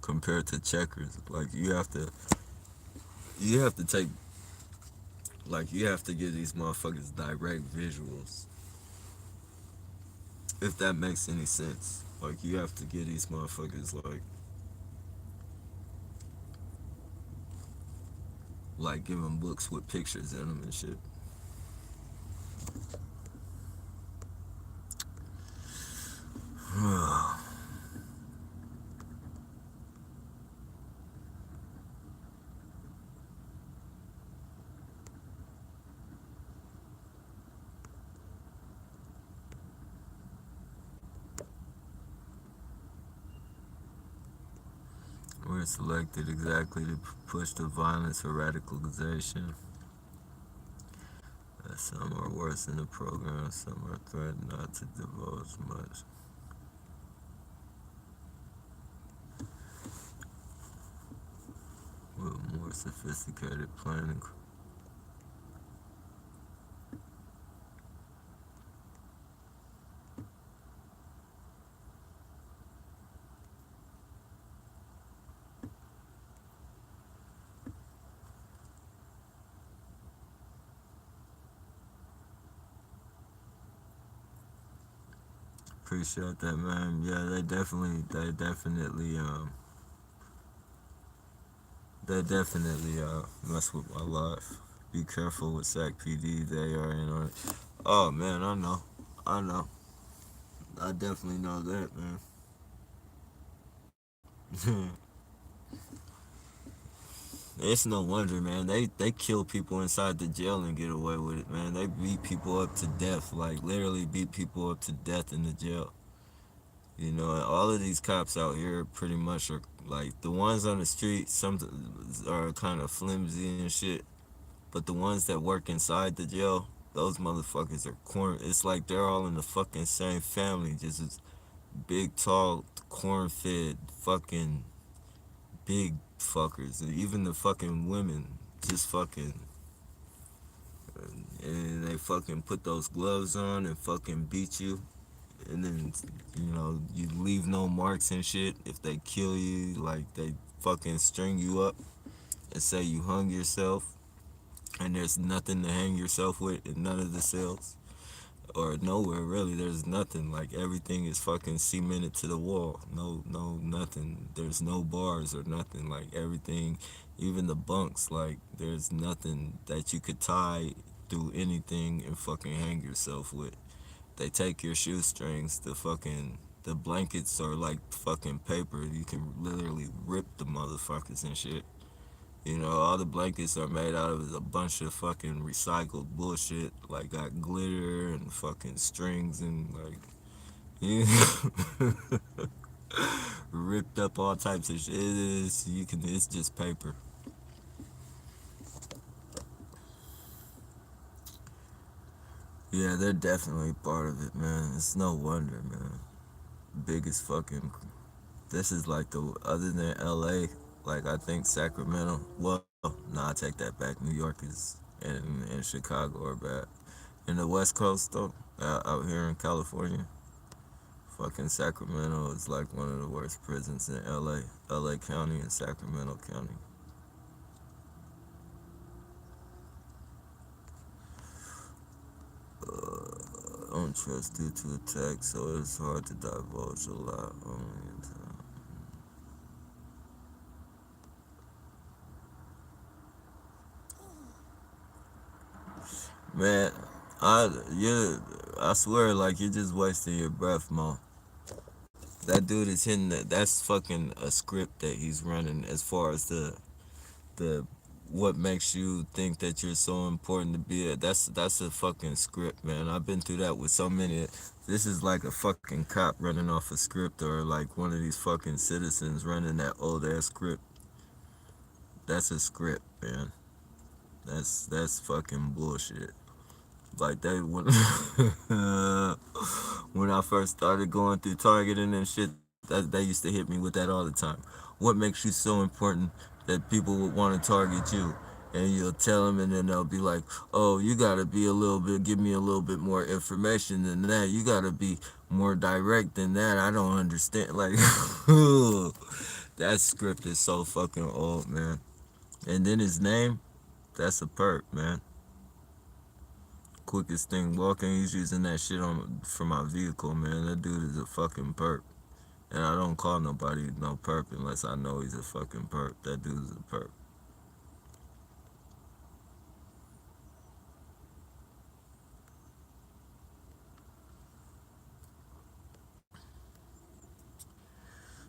compared to checkers. Like you have to take you have to give these motherfuckers direct visuals, if that makes any sense. Like you have to give these motherfuckers like give them books with pictures in them and shit. We're selected exactly to push the violence or radicalization. Some are worse in the program, some are threatened not to divulge much. With more sophisticated planning. Appreciate that, man. Yeah, they definitely mess with my life. Be careful with SAC PD. They are in on it. Oh man, I know, I definitely know that, man. It's no wonder, man. They kill people inside the jail and get away with it, man. They beat people up to death, like literally beat people up to death in the jail. And all of these cops out here pretty much are like the ones on the street. Some are kind of flimsy and shit, but the ones that work inside the jail, those motherfuckers are corn. It's like they're all in the fucking same family, just as big, tall, corn-fed, fucking big fuckers. And even the fucking women, just fucking, and they fucking put those gloves on and fucking beat you, and then you leave no marks and shit. If they kill you, like they fucking string you up and say you hung yourself, and there's nothing to hang yourself with in none of the cells or nowhere really. There's nothing. Like everything is fucking cemented to the wall. No, nothing. There's no bars or nothing. Like everything, even the bunks. Like there's nothing that you could tie through anything and fucking hang yourself with. They take your shoestrings. The blankets are like fucking paper. You can literally rip the motherfuckers and shit. You know, all the blankets are made out of a bunch of fucking recycled bullshit. Like got glitter and fucking strings and like you ripped up all types of shit. It is you can. It's just paper. Yeah, they're definitely part of it, man. It's no wonder, man. Biggest fucking. This is like the other than L.A. Like I think Sacramento. Well, nah, I take that back. New York is and Chicago are bad. In the West Coast though, out here in California, fucking Sacramento is like one of the worst prisons in LA. LA County and Sacramento County. I don't trust due to attack, so it's hard to divulge a lot. Man, I swear, like you're just wasting your breath, Mo. That dude is hitting that. That's fucking a script that he's running as far as the what makes you think that you're so important to be a, that's a fucking script, man. I've been through that with so many. This is like a fucking cop running off a script or like one of these fucking citizens running that old ass script. That's a script, man. That's fucking bullshit. Like they when when I first started going through targeting and shit, that they used to hit me with that all the time. What makes you so important that people would want to target you? And you'll tell them, and then they'll be like, "Oh, you gotta be a little bit, give me a little bit more information than that. You gotta be more direct than that. I don't understand." Like, that script is so fucking old, man. And then his name, that's a perk, man. Quickest thing walking, he's using that shit on for my vehicle, man. That dude is a fucking perp. And I don't call nobody no perp unless I know he's a fucking perp. That dude is a perp.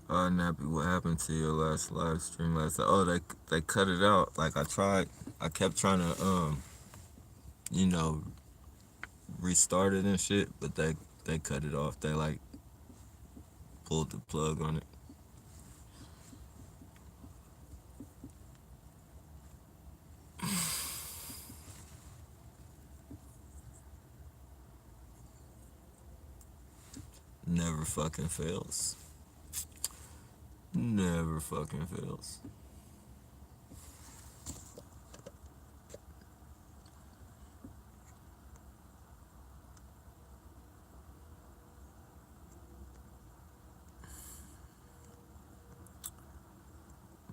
Nappy, what happened to your last live stream last night? Oh, they cut it out. Like I kept trying to you know, restart it and shit, but they cut it off. They like pulled the plug on it. Never fucking fails. Never fucking fails.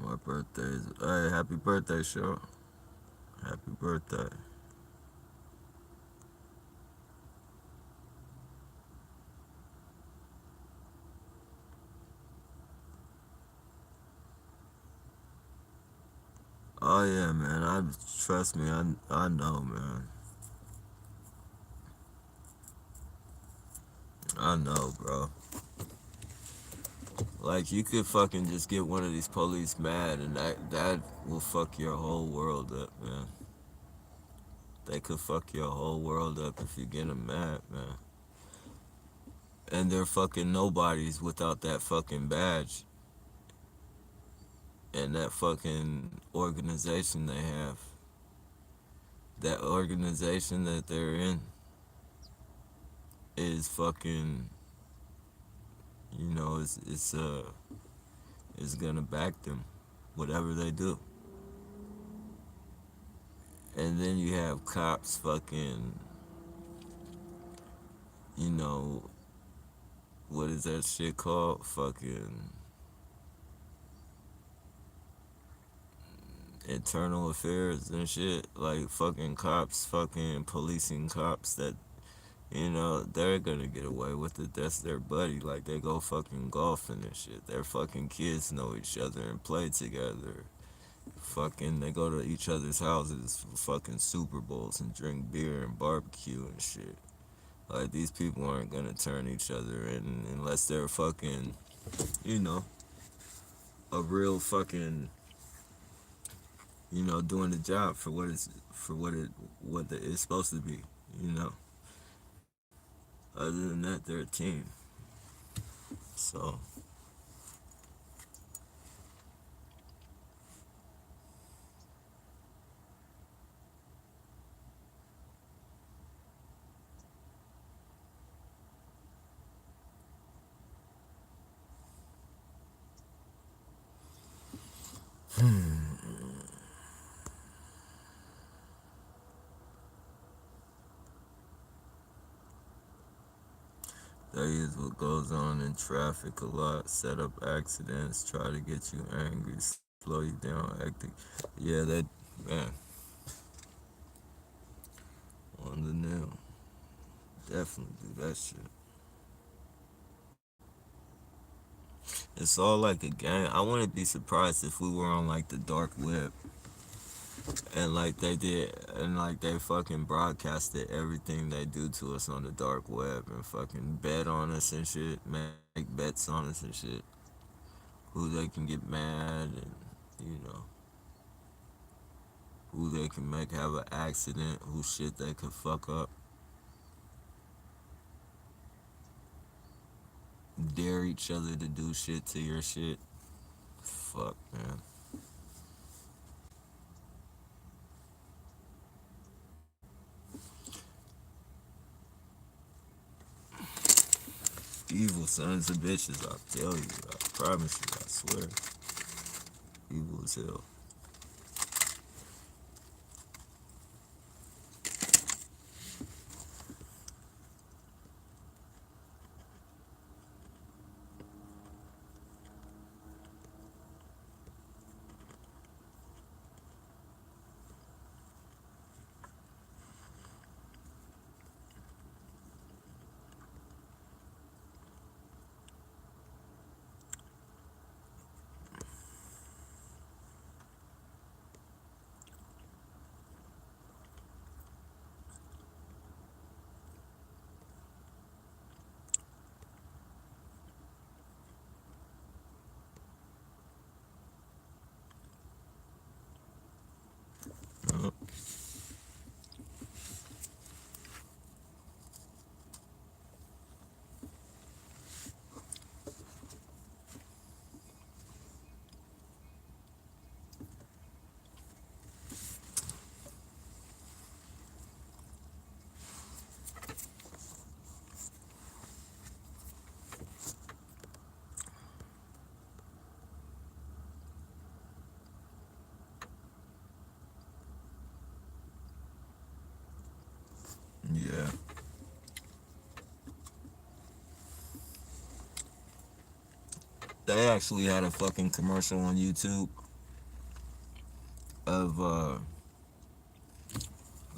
My birthday's hey, happy birthday, show. Happy birthday. Oh yeah, man. I trust me. I know, man. I know, bro. Like you could fucking just get one of these police mad, and that will fuck your whole world up, man. They could fuck your whole world up if you get them mad, man. And they're fucking nobodies without that fucking badge and that fucking organization they have. That organization that they're in is fucking, you know, it's gonna back them, whatever they do. And then you have cops fucking, you know, what is that shit called? Fucking internal affairs and shit, like fucking cops, fucking policing cops that, they're gonna get away with it. That's their buddy. Like, they go fucking golfing and shit. Their fucking kids know each other and play together. Fucking, they go to each other's houses for fucking Super Bowls and drink beer and barbecue and shit. Like, these people aren't gonna turn each other in unless they're fucking, you know, a real fucking, doing the job for what it's supposed to be, you know. Other than that, they're a team. So, that is what goes on in traffic a lot. Set up accidents, try to get you angry, slow you down, acting. Yeah, man, on the nail. Definitely do that shit. It's all like a game. I wouldn't be surprised if we were on like the dark web and like they did and like they fucking broadcasted everything they do to us on the dark web and fucking bet on us and shit, make bets on us and shit. Who they can get mad and you know who they can make have an accident, who shit they could fuck up, dare each other to do shit to your shit. Fuck, man. Evil sons of bitches, I tell you, I promise you, I swear. Evil as hell. Uh, yeah. They actually had a fucking commercial on YouTube of,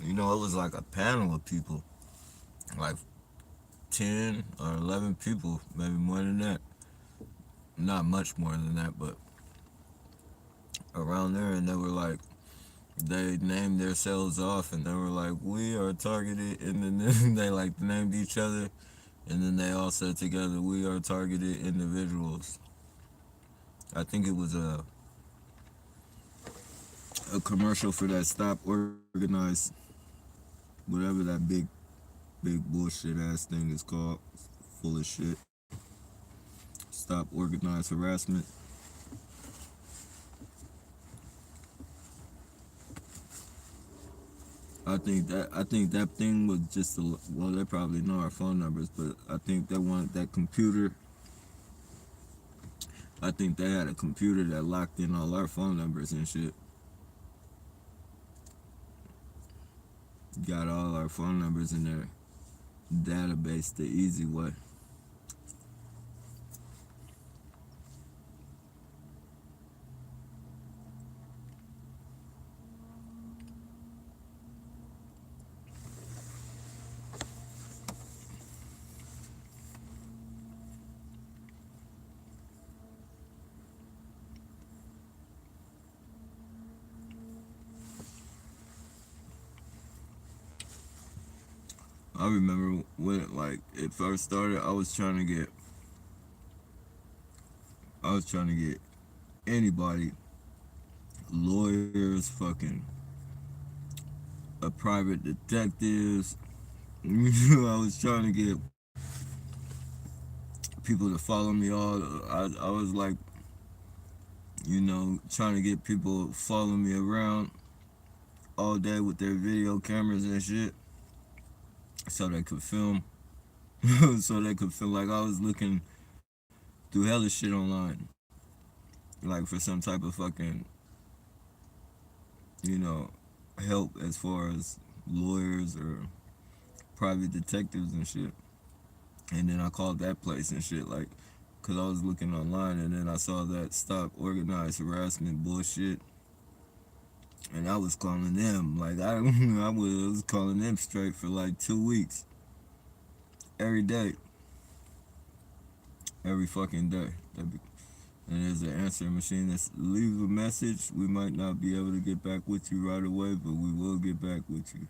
it was like a panel of people, like 10 or 11 people, maybe more than that. Not much more than that, but around there, and they were like, they named themselves off, and they were like, "We are targeted," and then they like named each other, and then they all said together, "We are targeted individuals." I think it was a commercial for that Stop Organized, whatever that big bullshit ass thing is called, full of shit. Stop Organized Harassment. I think that thing was just well, they probably know our phone numbers, but I think they wanted that computer. I think they had a computer that locked in all our phone numbers and shit. Got all our phone numbers in their database the easy way. I remember when it first started. I was trying to get anybody, lawyers, fucking private detectives. I was trying to get people to follow me all. I was like, trying to get people following me around all day with their video cameras and shit, so they could film, so they could feel like I was looking through hella shit online, like for some type of fucking, you know, help as far as lawyers or private detectives and shit. And then I called that place and shit, like, cause I was looking online and then I saw that stop organized harassment bullshit, and I was calling them like I was calling them straight for like 2 weeks, every day, every fucking day. And there's an answering machine that leaves a message. We might not be able to get back with you right away, but we will get back with you.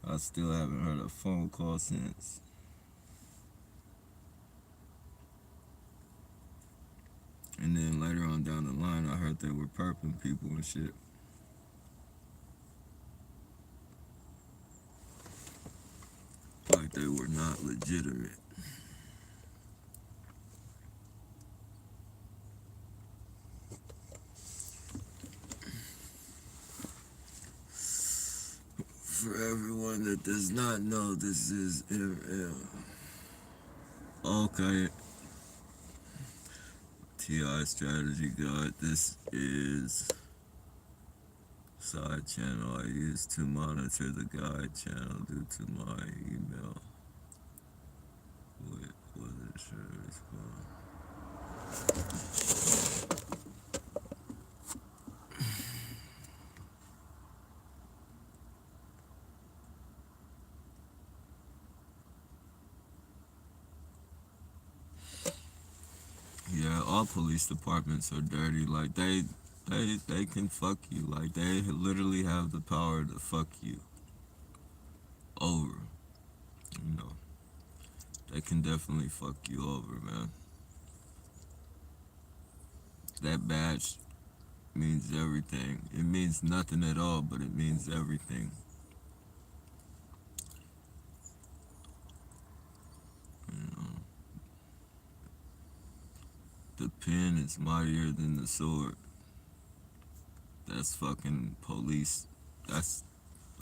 I still haven't heard a phone call since. And then later on down the line, I heard they were perping people and shit. Like they were not legitimate. For everyone that does not know, this is ML. Okay. TI Strategy Guide. This is side channel I use to monitor the guide channel due to my email. Wait, wasn't sure to respond. Yeah, all police departments are dirty. Like they can fuck you. Like they literally have the power to fuck you over. You know, they can definitely fuck you over, man. That badge means everything. It means nothing at all, but it means everything. You know, the pen is mightier than the sword. That's fucking police. That's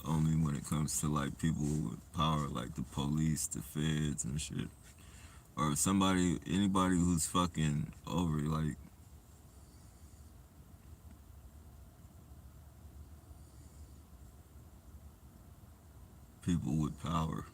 only when it comes to like people with power, like the police, the feds, and shit. Or anybody who's fucking over, like, people with power.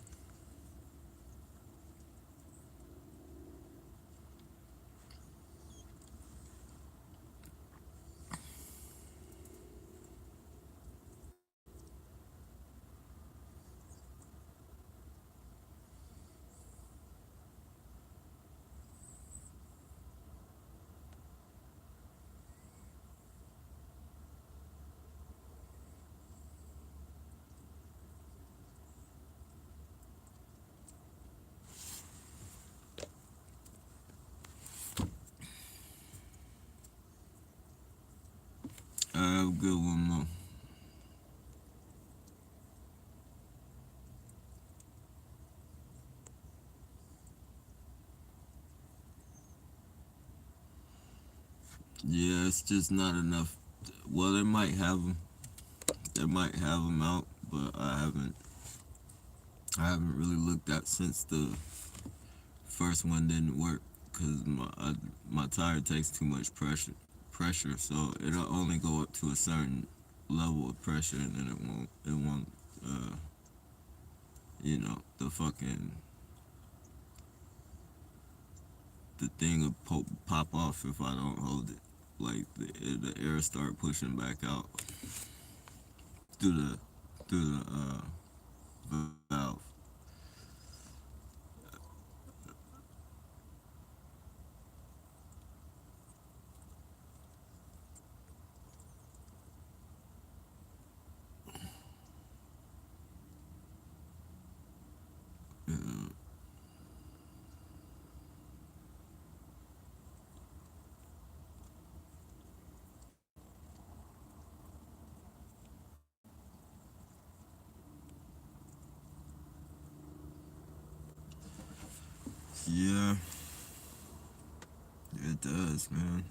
I have a good one, more. Yeah, it's just not enough. Well, they might have them. They might have them out, but I haven't. I haven't really looked at since the first one didn't work because my tire takes too much pressure, so it'll only go up to a certain level of pressure, and then it won't. Uh, the fucking the thing will pop off if I don't hold it. Like the air start pushing back out through the valve. Yeah, it does, man.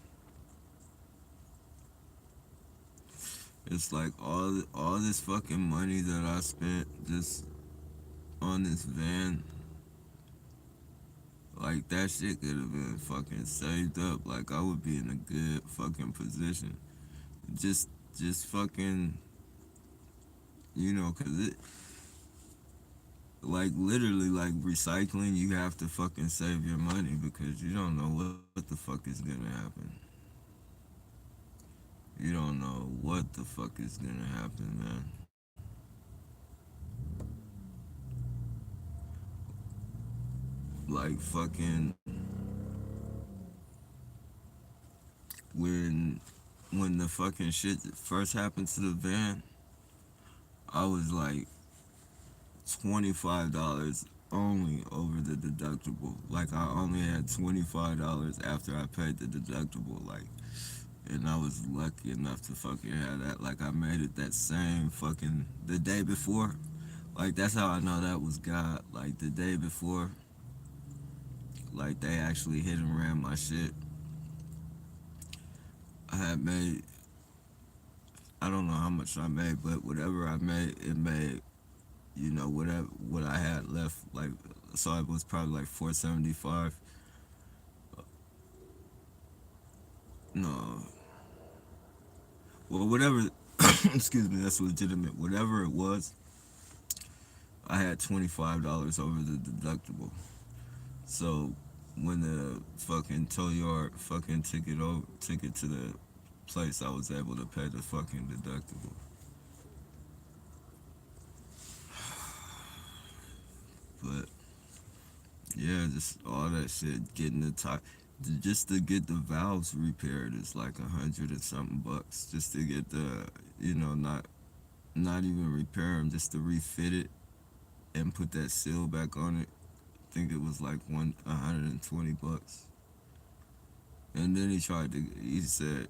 It's like all this fucking money that I spent just on this van, like that shit could have been fucking saved up. Like I would be in a good fucking position. Just just fucking, cause it, like literally, like recycling, you have to fucking save your money because you don't know what the fuck is gonna happen. You don't know what the fuck is gonna happen, man. Like fucking when when the fucking shit first happened to the van, I was like $25 only over the deductible. Like I only had $25 after I paid the deductible. Like, and I was lucky enough to fucking have that. Like I made it that same fucking the day before. Like that's how I know that was God. Like the day before, like they actually hit and ran my shit. I had made, I don't know how much I made, but whatever I made, it made, whatever what I had left. Like so it was probably like 475. No, well whatever. Excuse me, that's legitimate. Whatever it was, I had $25 over the deductible. So when the fucking tow yard fucking took it to the place, I was able to pay the fucking deductible. But yeah, just all that shit, getting the tire, just to get the valves repaired is like 100 and something bucks. Just to get the, not even repair them, just to refit it and put that seal back on it. I think it was like 120 bucks. And then he said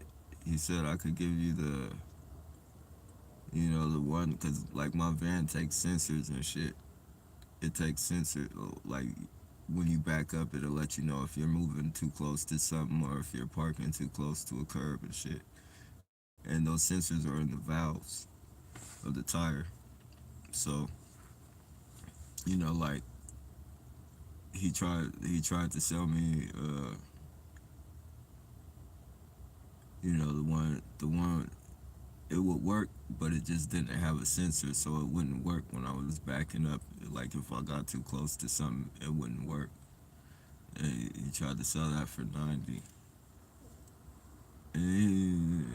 I could give you the one, cause like my van takes sensors and shit. It takes sensor, like when you back up, it'll let you know if you're moving too close to something or if you're parking too close to a curb and shit. And those sensors are in the valves of the tire. So like he tried to sell me, the one it would work, but it just didn't have a sensor, so it wouldn't work when I was backing up. Like if I got too close to something, it wouldn't work. And he tried to sell that for 90. And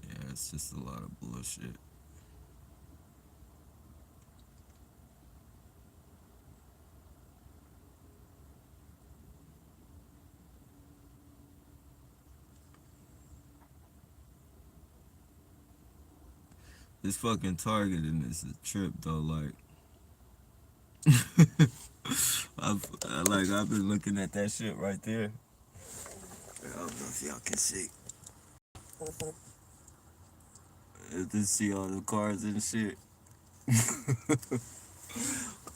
yeah, it's just a lot of bullshit. This fucking targeting is a trip though. Like, I've been looking at that shit right there. I don't know if y'all can see. To see all the cars and shit.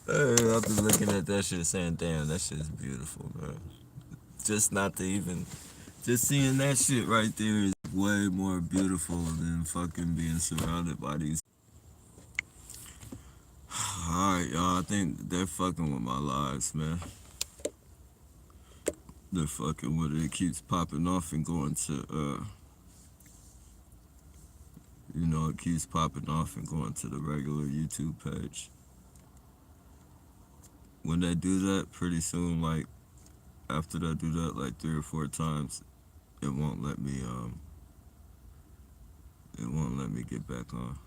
I've been looking at that shit saying, damn, that shit's beautiful, man. Just not to even, just seeing that shit right there is way more beautiful than fucking being surrounded by these. Alright, y'all, I think they're fucking with my lives, man. They're fucking with it. It keeps popping off and going to, it keeps popping off and going to the regular YouTube page. When they do that, pretty soon, like, after they do that, like 3 or 4 times, it won't let me, get back on.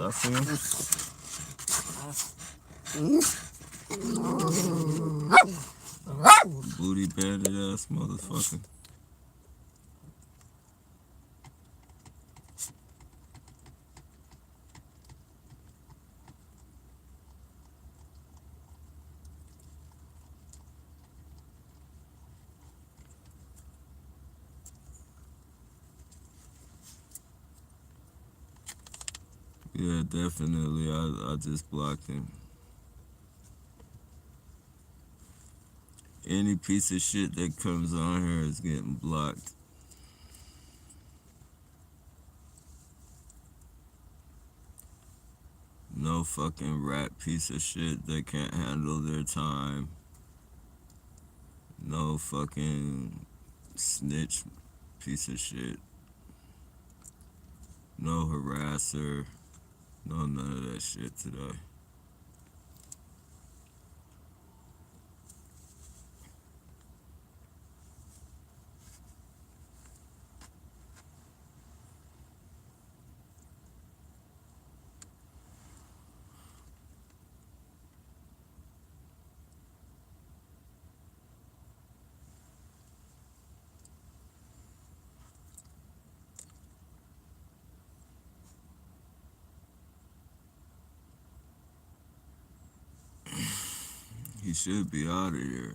I see him. Booty bandit ass motherfucker. Yeah, definitely. I just blocked him. Any piece of shit that comes on here is getting blocked. No fucking rat piece of shit that can't handle their time. No fucking snitch piece of shit. No harasser. No none of that shit today. He should be out of here.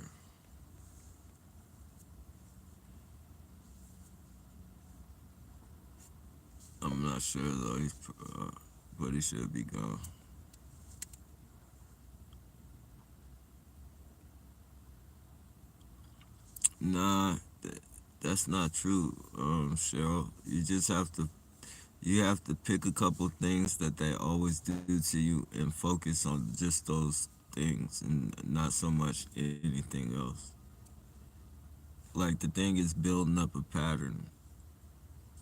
I'm not sure though. But he should be gone. Nah, that's not true, Cheryl. You have to pick a couple things that they always do to you and focus on just those things and not so much anything else. Like the thing is building up a pattern.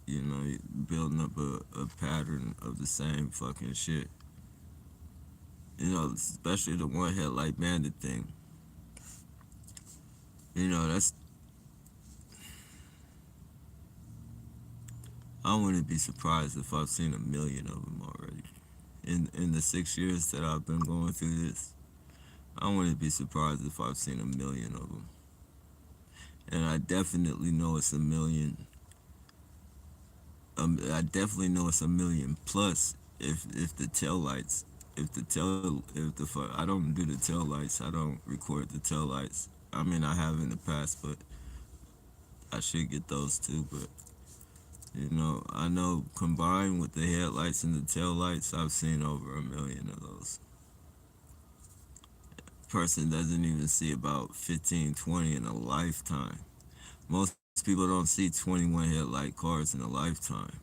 You know, building up a pattern of the same fucking shit. You know, especially the one headlight bandit thing. You know, that's I wouldn't be surprised if I've seen a million of them already. In the 6 years that I've been going through this, I wouldn't be surprised if I've seen a million of them. And I definitely know it's a million. I definitely know it's a million plus if the tail lights, if the I don't do the tail lights. I don't record the tail lights. I mean, I have in the past, but I should get those too. But you know, I know combined with the headlights and the tail lights, I've seen over a million of those. Person doesn't even see about 15, 20 in a lifetime. Most people don't see 21 headlight cars in a lifetime.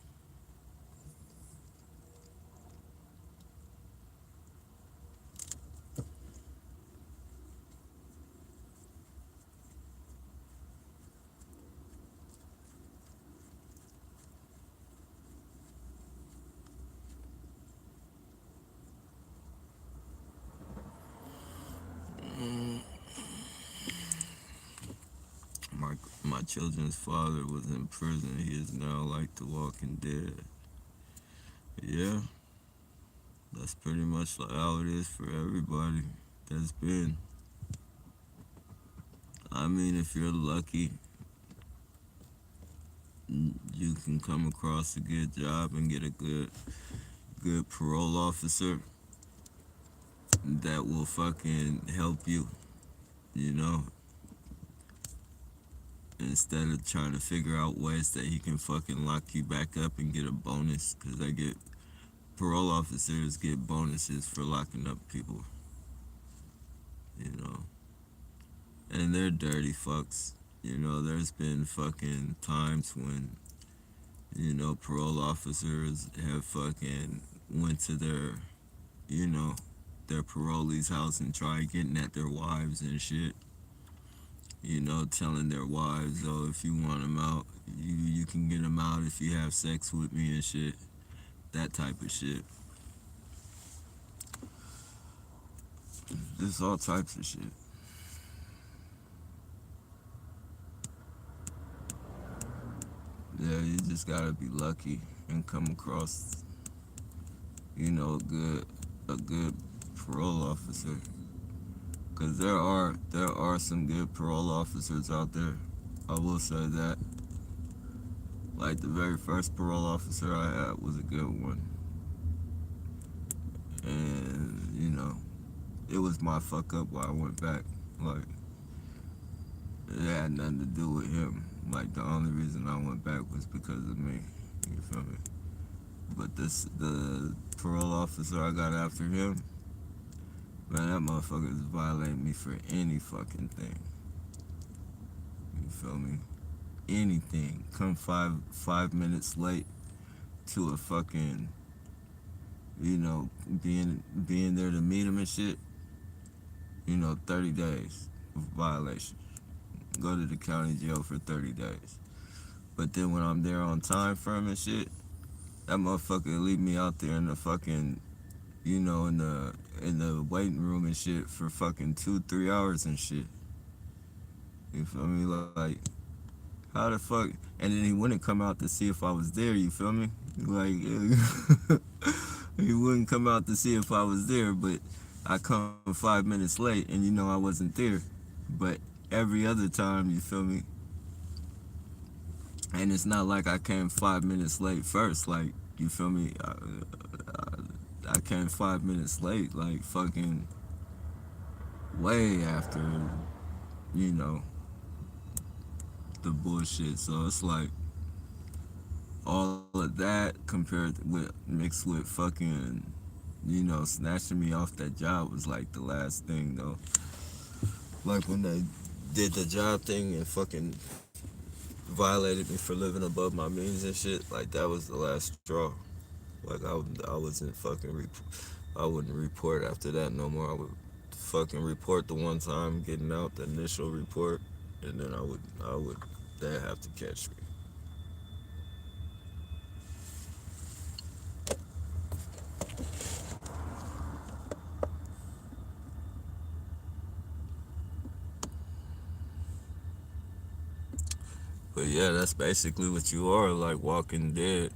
My my children's father was in prison. He is now like the Walking Dead. Yeah, that's pretty much how it is for everybody that's been. I mean, if you're lucky, you can come across a good job and get a good parole officer that will fucking help you, you know, instead of trying to figure out ways that he can fucking lock you back up and get a bonus, because they get parole officers get bonuses for locking up people, you know, and they're dirty fucks. You know, there's been fucking times when, you know, parole officers have fucking went to you know, their parolees' house and tried getting at their wives and shit. You know, telling their wives, oh, if you want them out, you can get them out if you have sex with me and shit. That type of shit. There's all types of shit. Yeah, you just gotta be lucky. and come across, a good parole officer. Cause there are some good parole officers out there. I will say that. Like the very first parole officer I had was a good one, and it was my fuck up why I went back. Like it had nothing to do with him. Like the only reason I went back was because of me. You feel me? But the parole officer I got after him, man, that motherfucker is violating me for any fucking thing. You feel me? Anything. Come 5 minutes late to a fucking, being there to meet him and shit. 30 days of violation. Go to the county jail for 30 days. But then when I'm there on time for him and shit, that motherfucker leave me out there in the fucking, in the waiting room and shit for fucking 2-3 hours and shit. You feel me? Like, how the fuck? And then he wouldn't come out to see if I was there. You feel me? Like, he wouldn't come out to see if I was there, but I come 5 minutes late, and I wasn't there. But every other time, you feel me? And it's not like I came 5 minutes late first. Like, you feel me? I came 5 minutes late, like fucking way after, you know, the bullshit. So it's like all of that mixed with fucking, snatching me off that job was like the last thing though. Like when they did the job thing and fucking violated me for living above my means and shit, like that was the last straw. Like I wasn't I wouldn't report after that no more. I would fucking report the one time getting out, the initial report, and then I would they'd have to catch me. But yeah, that's basically what you are, like Walking Dead,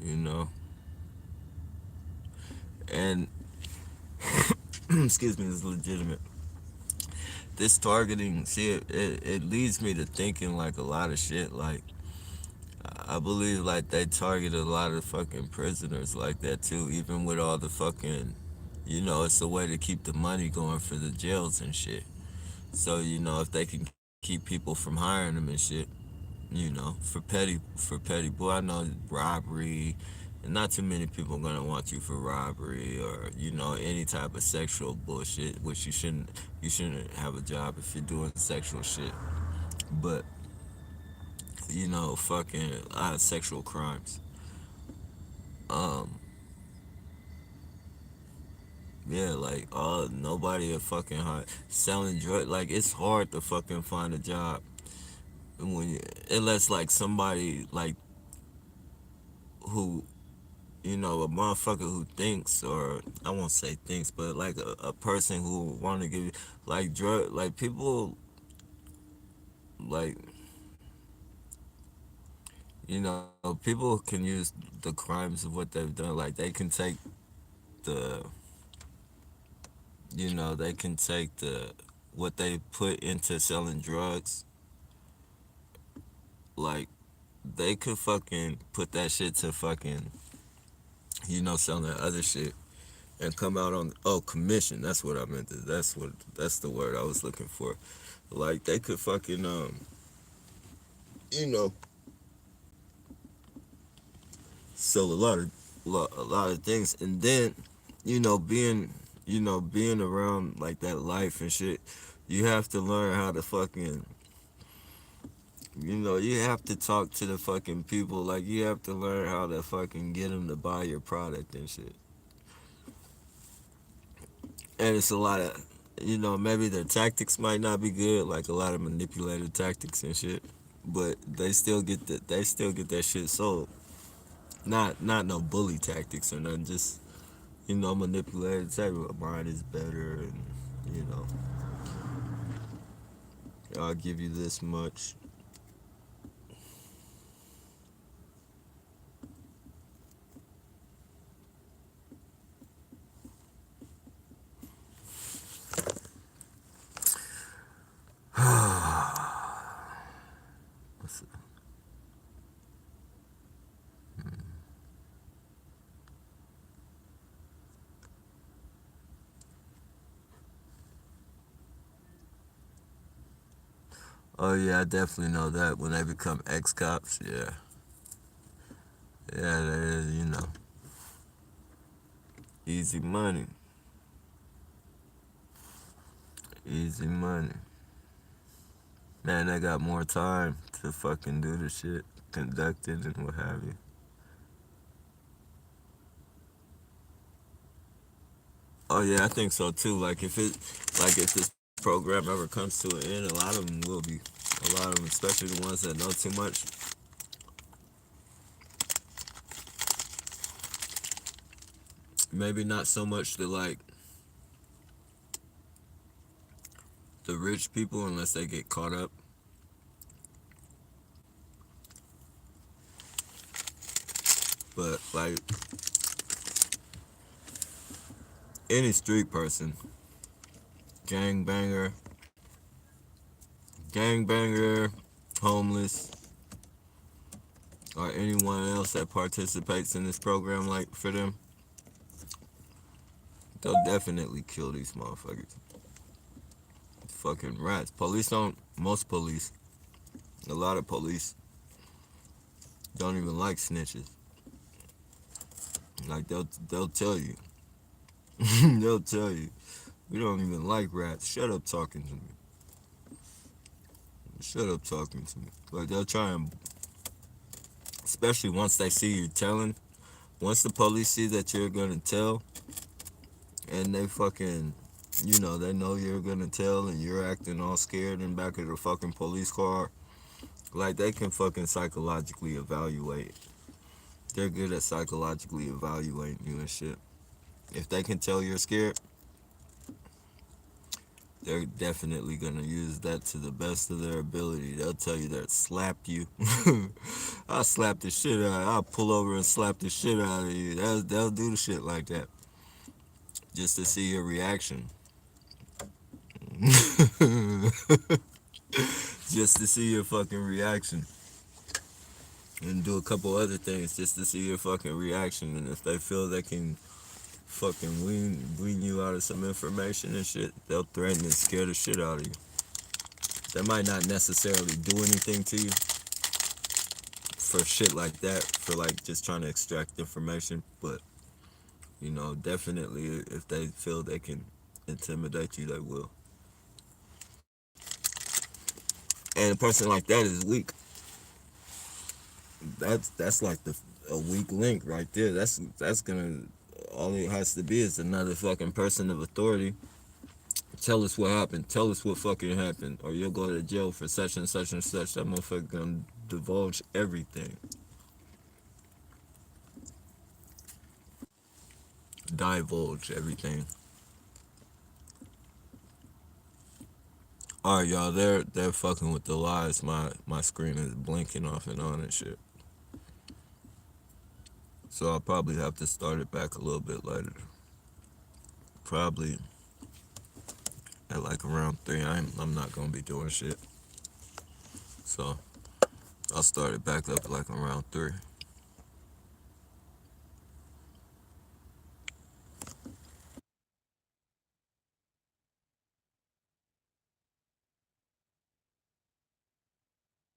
you know. And excuse me, is legitimate. This targeting, see, it leads me to thinking like a lot of shit. Like I believe like they target a lot of fucking prisoners like that too, even with all the fucking, it's a way to keep the money going for the jails and shit. So if they can keep people from hiring them and shit, for petty boy, I know robbery, and not too many people gonna want you for robbery or any type of sexual bullshit, which you shouldn't have a job if you're doing sexual shit. But fucking a lot of sexual crimes. Um, yeah, like nobody a fucking hard selling drug. Like it's hard to fucking find a job when unless like somebody like who a motherfucker who thinks, or I won't say thinks, but like a person who want to give you like drug, like people, like people can use the crimes of what they've done. Like they can take the they can take what they put into selling drugs, like they could fucking put that shit to fucking selling other shit and come out on commission. That's what I meant to, that's the word I was looking for. Like they could fucking you know sell a lot of things, and then being around like that life and shit, you have to learn how to fucking you have to talk to the fucking people. Like you have to learn how to fucking get them to buy your product and shit. And it's a lot of maybe their tactics might not be good, like a lot of manipulative tactics and shit, but they still get that shit sold. Not no bully tactics or nothing, just manipulative type of mine is better, and you know I'll give you this much. What's it? Oh yeah, I definitely know that when they become ex-cops, yeah. Yeah, that is, easy money. Easy money. Man, they got more time to fucking do the shit, conduct it and what have you. Oh yeah, I think so too. Like if this program ever comes to an end, a lot of them will be. A lot of them, especially the ones that know too much, maybe not so much the rich people unless they get caught up. But like any street person, gangbanger, gangbanger, homeless, or anyone else that participates in this program, like for them, they'll definitely kill these motherfuckers. Fucking rats. Police don't. Most police, a lot of police, don't even like snitches. Like they'll tell you. They'll tell you. We don't even like rats. Shut up talking to me. Shut up talking to me. Like they'll try and, especially once they see you telling. Once the police see that you're gonna tell, and they fucking, they know you're gonna tell, and you're acting all scared in back of the fucking police car. Like they can fucking psychologically evaluate. They're good at psychologically evaluating you and shit. If they can tell you're scared, they're definitely gonna use that to the best of their ability. They'll tell you that slap you. I'll slap the shit out of you. I'll pull over and slap the shit out of you. They'll do the shit like that. Just to see your reaction. Just to see your fucking reaction. And do a couple other things just to see your fucking reaction. And if they feel they can fucking wean you out of some information and shit, they'll threaten and scare the shit out of you. They might not necessarily do anything to you for shit like that, for like just trying to extract information, but definitely if they feel they can intimidate you, they will. And a person like that is weak. That's like a weak link right there. That's gonna, all it has to be is another fucking person of authority. Tell us what happened. Tell us what fucking happened, or you'll go to jail for such and such and such. That motherfucker gonna divulge everything. Divulge everything. All right, y'all. They're fucking with the lies. My screen is blinking off and on and shit. So I'll probably have to start it back a little bit later. Probably at like around 3. I'm not gonna be doing shit. So I'll start it back up like around 3.